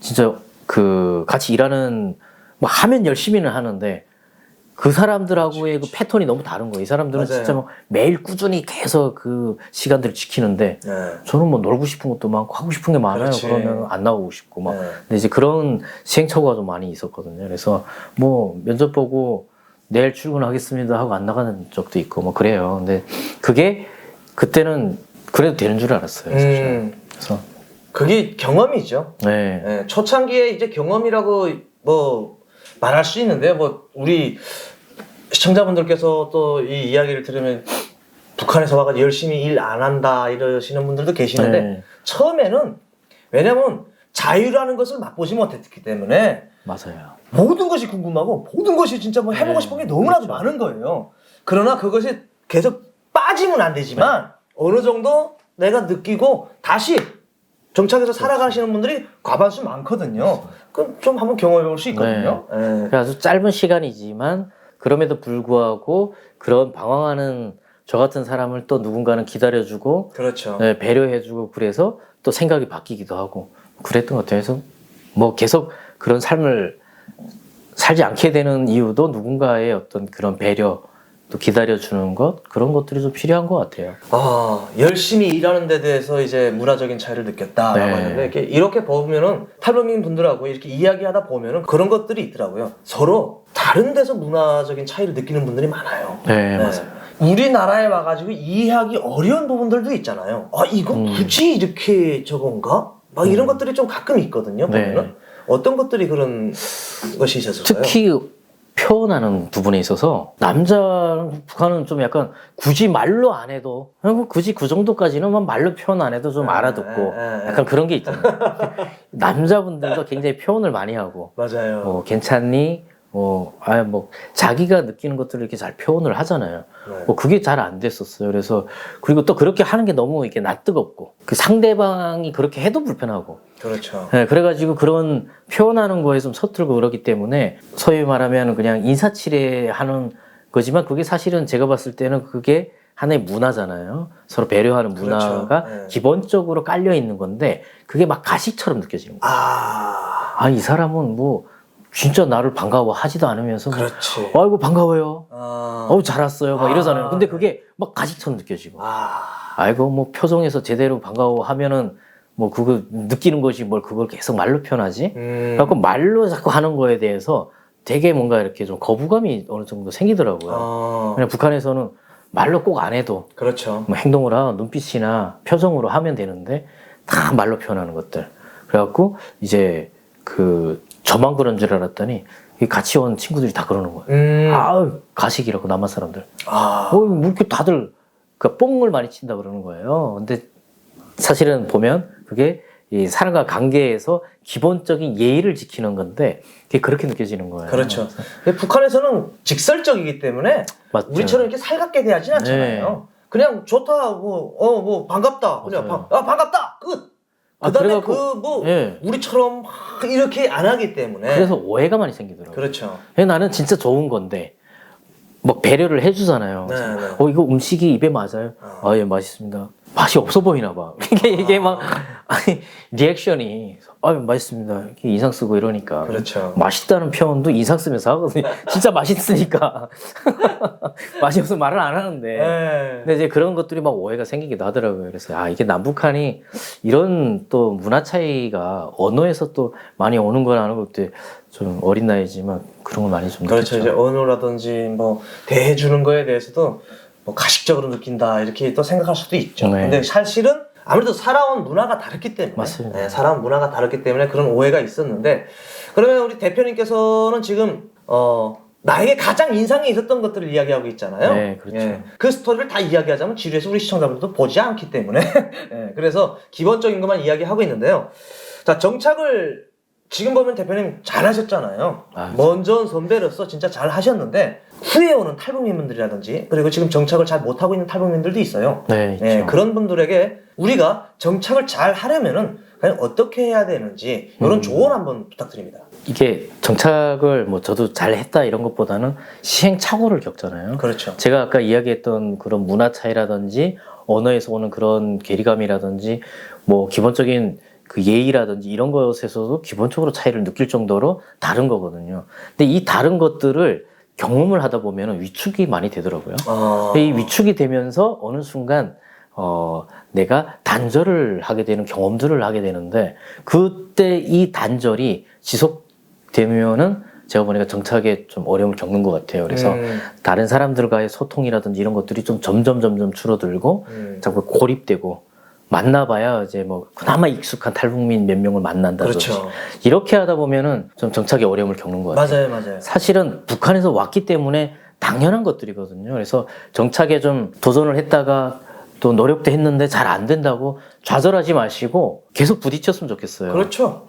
Speaker 1: 진짜 그 같이 일하는 뭐 하면 열심히는 하는데 그 사람들하고의 그 패턴이 너무 다른 거예요. 이 사람들은
Speaker 2: 맞아요.
Speaker 1: 진짜 막 매일 꾸준히 계속 그 시간들을 지키는데 저는 뭐 놀고 싶은 것도 많고 하고 싶은 게 많아요.
Speaker 2: 그렇지.
Speaker 1: 그러면 안 나오고 싶고 막 근데 이제 그런 시행착오가 좀 많이 있었거든요. 그래서 뭐 면접 보고 내일 출근하겠습니다 하고 안 나가는 적도 있고 뭐 그래요. 근데 그게 그때는 그래도 되는 줄 알았어요. 사실. 그래서
Speaker 2: 그게 경험이죠.
Speaker 1: 네.
Speaker 2: 초창기에 이제 경험이라고 뭐 말할 수 있는데요. 뭐 우리 시청자분들께서 또 이 이야기를 들으면 북한에서 와가지고 열심히 일 안 한다 이러시는 분들도 계시는데
Speaker 1: 네.
Speaker 2: 처음에는 왜냐면 자유라는 것을 맛보지 못했기 때문에
Speaker 1: 맞아요.
Speaker 2: 모든 것이 궁금하고 모든 것이 진짜 뭐 해보고 싶은 게 너무나도
Speaker 1: 그렇죠.
Speaker 2: 많은 거예요. 그러나 그것이 계속 빠지면 안 되지만 어느 정도 내가 느끼고 다시 정착해서 살아가시는 분들이 과반수 많거든요. 그럼 좀 한번 경험해 볼 수 있거든요.
Speaker 1: 그래서 짧은 시간이지만 그럼에도 불구하고 그런 방황하는 저 같은 사람을 또 누군가는 기다려주고
Speaker 2: 그렇죠.
Speaker 1: 네, 배려해주고 그래서 또 생각이 바뀌기도 하고 그랬던 것 같아요. 그래서 뭐 계속 그런 삶을 살지 않게 되는 이유도 누군가의 어떤 그런 배려 또 기다려주는 것 그런 것들이 좀 필요한 것 같아요.
Speaker 2: 열심히 일하는 데 대해서 이제 문화적인 차이를 느꼈다라고 하는데 이렇게 보면은 탈북민 분들하고 이렇게 이야기하다 보면은 그런 것들이 있더라고요. 서로 다른 데서 문화적인 차이를 느끼는 분들이 많아요.
Speaker 1: 네, 맞아요.
Speaker 2: 우리나라에 와가지고 이해하기 어려운 부분들도 있잖아요. 이거 굳이 이렇게 저건가? 막 이런 것들이 좀 가끔 있거든요. 보면은 어떤 것들이 그런 것이 있었을까요?
Speaker 1: 특히 표현하는 부분에 있어서 북한은 좀 약간 굳이 말로 안 해도 굳이 그 정도까지는 말로 표현 안 해도 좀 알아듣고 약간 그런 게 있잖아요. 남자분들도 굉장히 표현을 많이 하고
Speaker 2: 맞아요.
Speaker 1: 괜찮니? 자기가 느끼는 것들을 이렇게 잘 표현을 하잖아요. 그게 잘 안 됐었어요. 그래서 그리고 또 그렇게 하는 게 너무 이렇게 낯뜨겁고 그 상대방이 그렇게 해도 불편하고
Speaker 2: 그렇죠.
Speaker 1: 네, 그래가지고 그런 표현하는 거에 좀 서툴고 그러기 때문에 소위 말하면 그냥 인사치레하는 거지만 그게 사실은 제가 봤을 때는 그게 하나의 문화잖아요. 서로 배려하는 문화가 기본적으로 깔려 있는 건데 그게 막 가식처럼 느껴지는 거예요. 이 사람은 뭐 진짜 나를 반가워하지도 않으면서 뭐,
Speaker 2: 그렇지.
Speaker 1: 아이고 반가워요.
Speaker 2: 아.
Speaker 1: 잘 왔어요. 막 이러잖아요. 근데 그게 막 가식처럼 느껴지고. 아이고 뭐 표정에서 제대로 반가워하면은 뭐 그거 느끼는 것이 뭘 그걸 계속 말로 표현하지? 그래갖고 말로 자꾸 하는 거에 대해서 되게 뭔가 이렇게 좀 거부감이 어느 정도 생기더라고요. 그냥 북한에서는 말로 꼭 안 해도
Speaker 2: 그렇죠.
Speaker 1: 뭐 행동을 하고 눈빛이나 표정으로 하면 되는데 다 말로 표현하는 것들. 그래갖고 이제 저만 그런 줄 알았더니 같이 온 친구들이 다 그러는 거예요. 아우 가식이라고 남한 사람들. 뭐 이렇게 다들 그 뽕을 많이 친다 그러는 거예요. 근데 사실은 보면 그게 이 사람과 관계에서 기본적인 예의를 지키는 건데 그게 그렇게 느껴지는 거예요.
Speaker 2: 그렇죠. 근데 북한에서는 직설적이기 때문에
Speaker 1: 맞죠.
Speaker 2: 우리처럼 이렇게 살갑게 대하진 않잖아요.
Speaker 1: 네.
Speaker 2: 그냥 좋다, 뭐 반갑다, 그냥 반갑다, 끝. 그다음에
Speaker 1: 예.
Speaker 2: 우리처럼 이렇게 안 하기 때문에.
Speaker 1: 그래서 오해가 많이 생기더라고요.
Speaker 2: 그렇죠.
Speaker 1: 나는 진짜 좋은 건데 뭐 배려를 해주잖아요.
Speaker 2: 네, 네.
Speaker 1: 이거 음식이 입에 맞아요? 아, 예, 맛있습니다. 맛이 없어 보이나 봐. 이게 막 아니 리액션이 맛있습니다. 이렇게 인상 쓰고 이러니까.
Speaker 2: 그렇죠.
Speaker 1: 맛있다는 표현도 인상 쓰면서 하거든요. 진짜 맛있으니까 맛이 없으면 말을 안 하는데.
Speaker 2: 네.
Speaker 1: 근데 이제 그런 것들이 막 오해가 생기기도 하더라고요. 그래서 이게 남북한이 이런 또 문화 차이가 언어에서 또 많이 오는 건 아는 것도 좀 어린 나이지만 그런 걸 많이 좀
Speaker 2: 그렇죠.
Speaker 1: 느꼈죠.
Speaker 2: 이제 언어라든지 뭐 대해주는 거에 대해서도 뭐 가식적으로 느낀다 이렇게 또 생각할 수도 있죠.
Speaker 1: 네.
Speaker 2: 근데 사실은 아무래도 살아온 문화가 다르기 때문에.
Speaker 1: 맞습니다.
Speaker 2: 네, 살아온 문화가 다르기 때문에 그런 오해가 있었는데, 그러면 우리 대표님께서는 지금 나에게 가장 인상이 있었던 것들을 이야기하고 있잖아요.
Speaker 1: 네, 그렇죠.
Speaker 2: 예, 그 스토리를 다 이야기하자면 지루해서 우리 시청자분들도 보지 않기 때문에 예, 그래서 기본적인 것만 이야기하고 있는데요. 자, 정착을 지금 보면 대표님 잘 하셨잖아요. 먼저 온 선배로서 진짜 잘 하셨는데 후에 오는 탈북민분들이라든지 그리고 지금 정착을 잘 못하고 있는 탈북민들도 있어요.
Speaker 1: 네, 있죠.
Speaker 2: 예, 그런 분들에게 우리가 정착을 잘 하려면은 과연 어떻게 해야 되는지 이런 조언 한번 부탁드립니다.
Speaker 1: 이게 정착을 뭐 저도 잘했다 이런 것보다는 시행착오를 겪잖아요.
Speaker 2: 그렇죠.
Speaker 1: 제가 아까 이야기했던 그런 문화 차이라든지 언어에서 오는 그런 괴리감이라든지 뭐 기본적인 그 예의라든지 이런 것에서도 기본적으로 차이를 느낄 정도로 다른 거거든요. 근데 이 다른 것들을 경험을 하다 보면 위축이 많이 되더라고요. 이 위축이 되면서 어느 순간 내가 단절을 하게 되는 경험들을 하게 되는데 그때 이 단절이 지속되면은 제가 보니까 정착에 좀 어려움을 겪는 것 같아요. 그래서 다른 사람들과의 소통이라든지 이런 것들이 좀 점점 줄어들고 자꾸 고립되고 만나봐야 이제 뭐 그나마 익숙한 탈북민 몇 명을 만난다든지
Speaker 2: 그렇죠.
Speaker 1: 이렇게 하다 보면은 좀 정착에 어려움을 겪는 것 같아요.
Speaker 2: 맞아요.
Speaker 1: 사실은 북한에서 왔기 때문에 당연한 것들이거든요. 그래서 정착에 좀 도전을 했다가 또 노력도 했는데 잘 안 된다고 좌절하지 마시고 계속 부딪혔으면 좋겠어요.
Speaker 2: 그렇죠.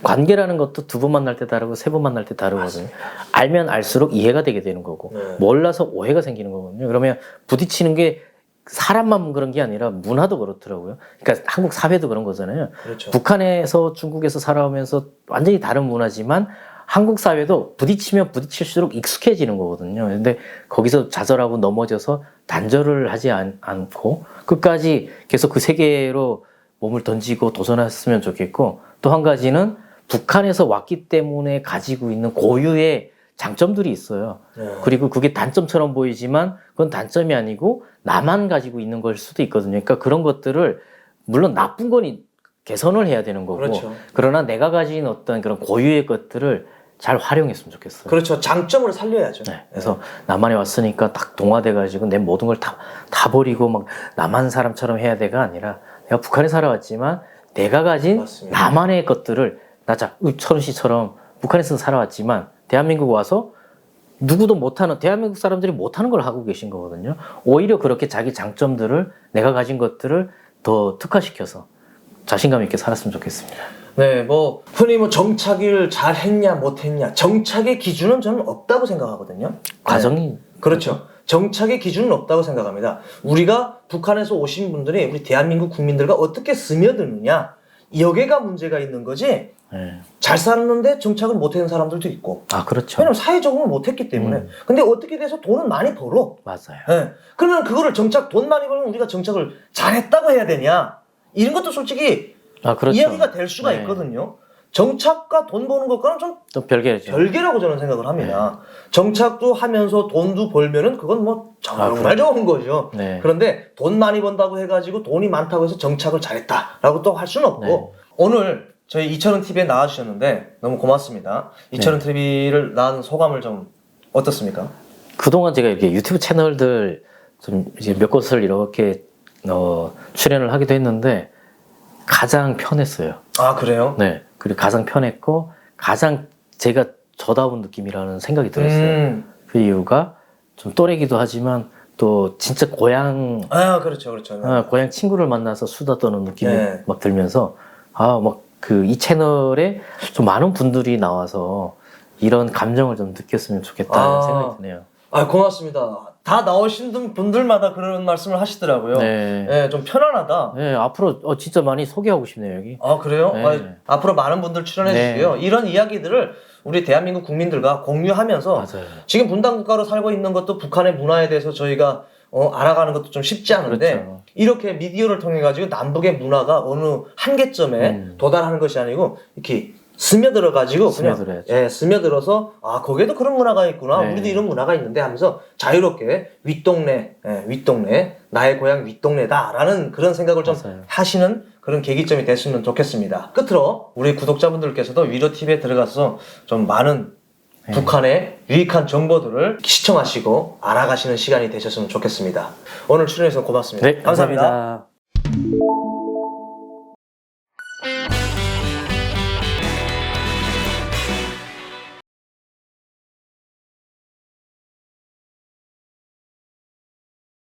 Speaker 1: 관계라는 것도 두 번 만날 때 다르고 세 번 만날 때 다르거든요. 맞습니다. 알면 알수록 이해가 되게 되는 거고 몰라서 오해가 생기는 거거든요. 그러면 부딪히는 게 사람만 그런 게 아니라 문화도 그렇더라고요. 그러니까 한국 사회도 그런 거잖아요.
Speaker 2: 그렇죠.
Speaker 1: 북한에서 중국에서 살아오면서 완전히 다른 문화지만 한국 사회도 부딪히면 부딪힐수록 익숙해지는 거거든요. 근데 거기서 좌절하고 넘어져서 단절을 하지 않고 끝까지 계속 그 세계로 몸을 던지고 도전했으면 좋겠고, 또 한 가지는 북한에서 왔기 때문에 가지고 있는 고유의 장점들이 있어요. 그리고 그게 단점처럼 보이지만 그건 단점이 아니고 나만 가지고 있는 걸 수도 있거든요. 그러니까 그런 것들을 물론 나쁜 건 개선을 해야 되는 거고,
Speaker 2: 그렇죠.
Speaker 1: 그러나 내가 가진 어떤 그런 고유의 것들을 잘 활용했으면 좋겠어요.
Speaker 2: 그렇죠. 장점을 살려야죠.
Speaker 1: 네, 그래서 남한에 왔으니까 딱 동화돼가지고 내 모든 걸 다 버리고 막 남한 사람처럼 해야 돼가 아니라 내가 북한에 살아왔지만 내가 가진
Speaker 2: 맞습니다.
Speaker 1: 나만의 것들을 천우 씨처럼 북한에서 살아왔지만 대한민국 와서 누구도 못하는, 대한민국 사람들이 못하는 걸 하고 계신 거거든요. 오히려 그렇게 자기 장점들을, 내가 가진 것들을 더 특화시켜서 자신감 있게 살았으면 좋겠습니다.
Speaker 2: 네, 뭐 흔히 뭐 정착을 잘 했냐 못했냐, 정착의 기준은 저는 없다고 생각하거든요.
Speaker 1: 과정이
Speaker 2: 네. 그렇죠. 정착의 기준은 없다고 생각합니다. 우리가 북한에서 오신 분들이 우리 대한민국 국민들과 어떻게 스며드느냐, 여기가 문제가 있는 거지.
Speaker 1: 네.
Speaker 2: 잘 살았는데 정착을 못하는 사람들도 있고.
Speaker 1: 그렇죠.
Speaker 2: 왜냐면 사회적으로 못했기 때문에. 근데 어떻게 돼서 돈은 많이 벌어.
Speaker 1: 맞아요.
Speaker 2: 네. 그러면 그거를 돈 많이 벌면 우리가 정착을 잘했다고 해야 되냐? 이런 것도 솔직히
Speaker 1: 그렇죠.
Speaker 2: 이야기가 될 수가
Speaker 1: 네.
Speaker 2: 있거든요. 정착과 돈 버는 것과는 좀
Speaker 1: 또 별개죠.
Speaker 2: 별개라고 저는 생각을 합니다. 정착도 하면서 돈도 벌면은 그건 뭐 정말 좋은 거죠.
Speaker 1: 네.
Speaker 2: 그런데 돈 많이 번다고 해가지고 돈이 많다고 해서 정착을 잘했다라고 또 할 수는 없고
Speaker 1: 네.
Speaker 2: 오늘 저희 이철은 TV에 나와주셨는데 너무 고맙습니다. 이철은 TV를 나온 소감을 좀 어떻습니까?
Speaker 1: 그동안 제가 이렇게 유튜브 채널들 좀 이제 몇 곳을 이렇게 출연을 하기도 했는데 가장 편했어요.
Speaker 2: 아 그래요?
Speaker 1: 네. 그리고 가장 편했고 가장 제가 저다운 느낌이라는 생각이 들었어요. 그 이유가 좀 또래기도 하지만 또 진짜 고향
Speaker 2: 그렇죠. 네.
Speaker 1: 고향 친구를 만나서 수다 떠는 느낌이
Speaker 2: 네.
Speaker 1: 막 들면서 이 채널에 좀 많은 분들이 나와서 이런 감정을 좀 느꼈으면 좋겠다는 생각이 드네요.
Speaker 2: 고맙습니다. 다 나오신 분들마다 그런 말씀을 하시더라고요.
Speaker 1: 네.
Speaker 2: 좀 편안하다.
Speaker 1: 네, 앞으로 진짜 많이 소개하고 싶네요, 여기.
Speaker 2: 아, 그래요?
Speaker 1: 네.
Speaker 2: 앞으로 많은 분들 출연해
Speaker 1: 네.
Speaker 2: 주시고요. 이런 이야기들을 우리 대한민국 국민들과 공유하면서
Speaker 1: 맞아요.
Speaker 2: 지금 분단 국가로 살고 있는 것도 북한의 문화에 대해서 저희가 알아가는 것도 좀 쉽지 않은데
Speaker 1: 그렇죠.
Speaker 2: 이렇게 미디어를 통해 가지고 남북의 문화가 어느 한계점에 도달하는 것이 아니고 이렇게 스며들어 가지고 그냥
Speaker 1: 스며들어야죠.
Speaker 2: 스며들어서 거기에도 그런 문화가 있구나.
Speaker 1: 네.
Speaker 2: 우리도 이런 문화가 있는데 하면서 자유롭게 윗동네 나의 고향 윗동네다라는 그런 생각을 좀
Speaker 1: 맞아요.
Speaker 2: 하시는 그런 계기점이 됐으면 좋겠습니다. 끝으로 우리 구독자분들께서도 위로TV에 들어가서 좀 많은 북한의 유익한 정보들을 시청하시고 알아가시는 시간이 되셨으면 좋겠습니다. 오늘 출연해서 고맙습니다.
Speaker 1: 네, 감사합니다.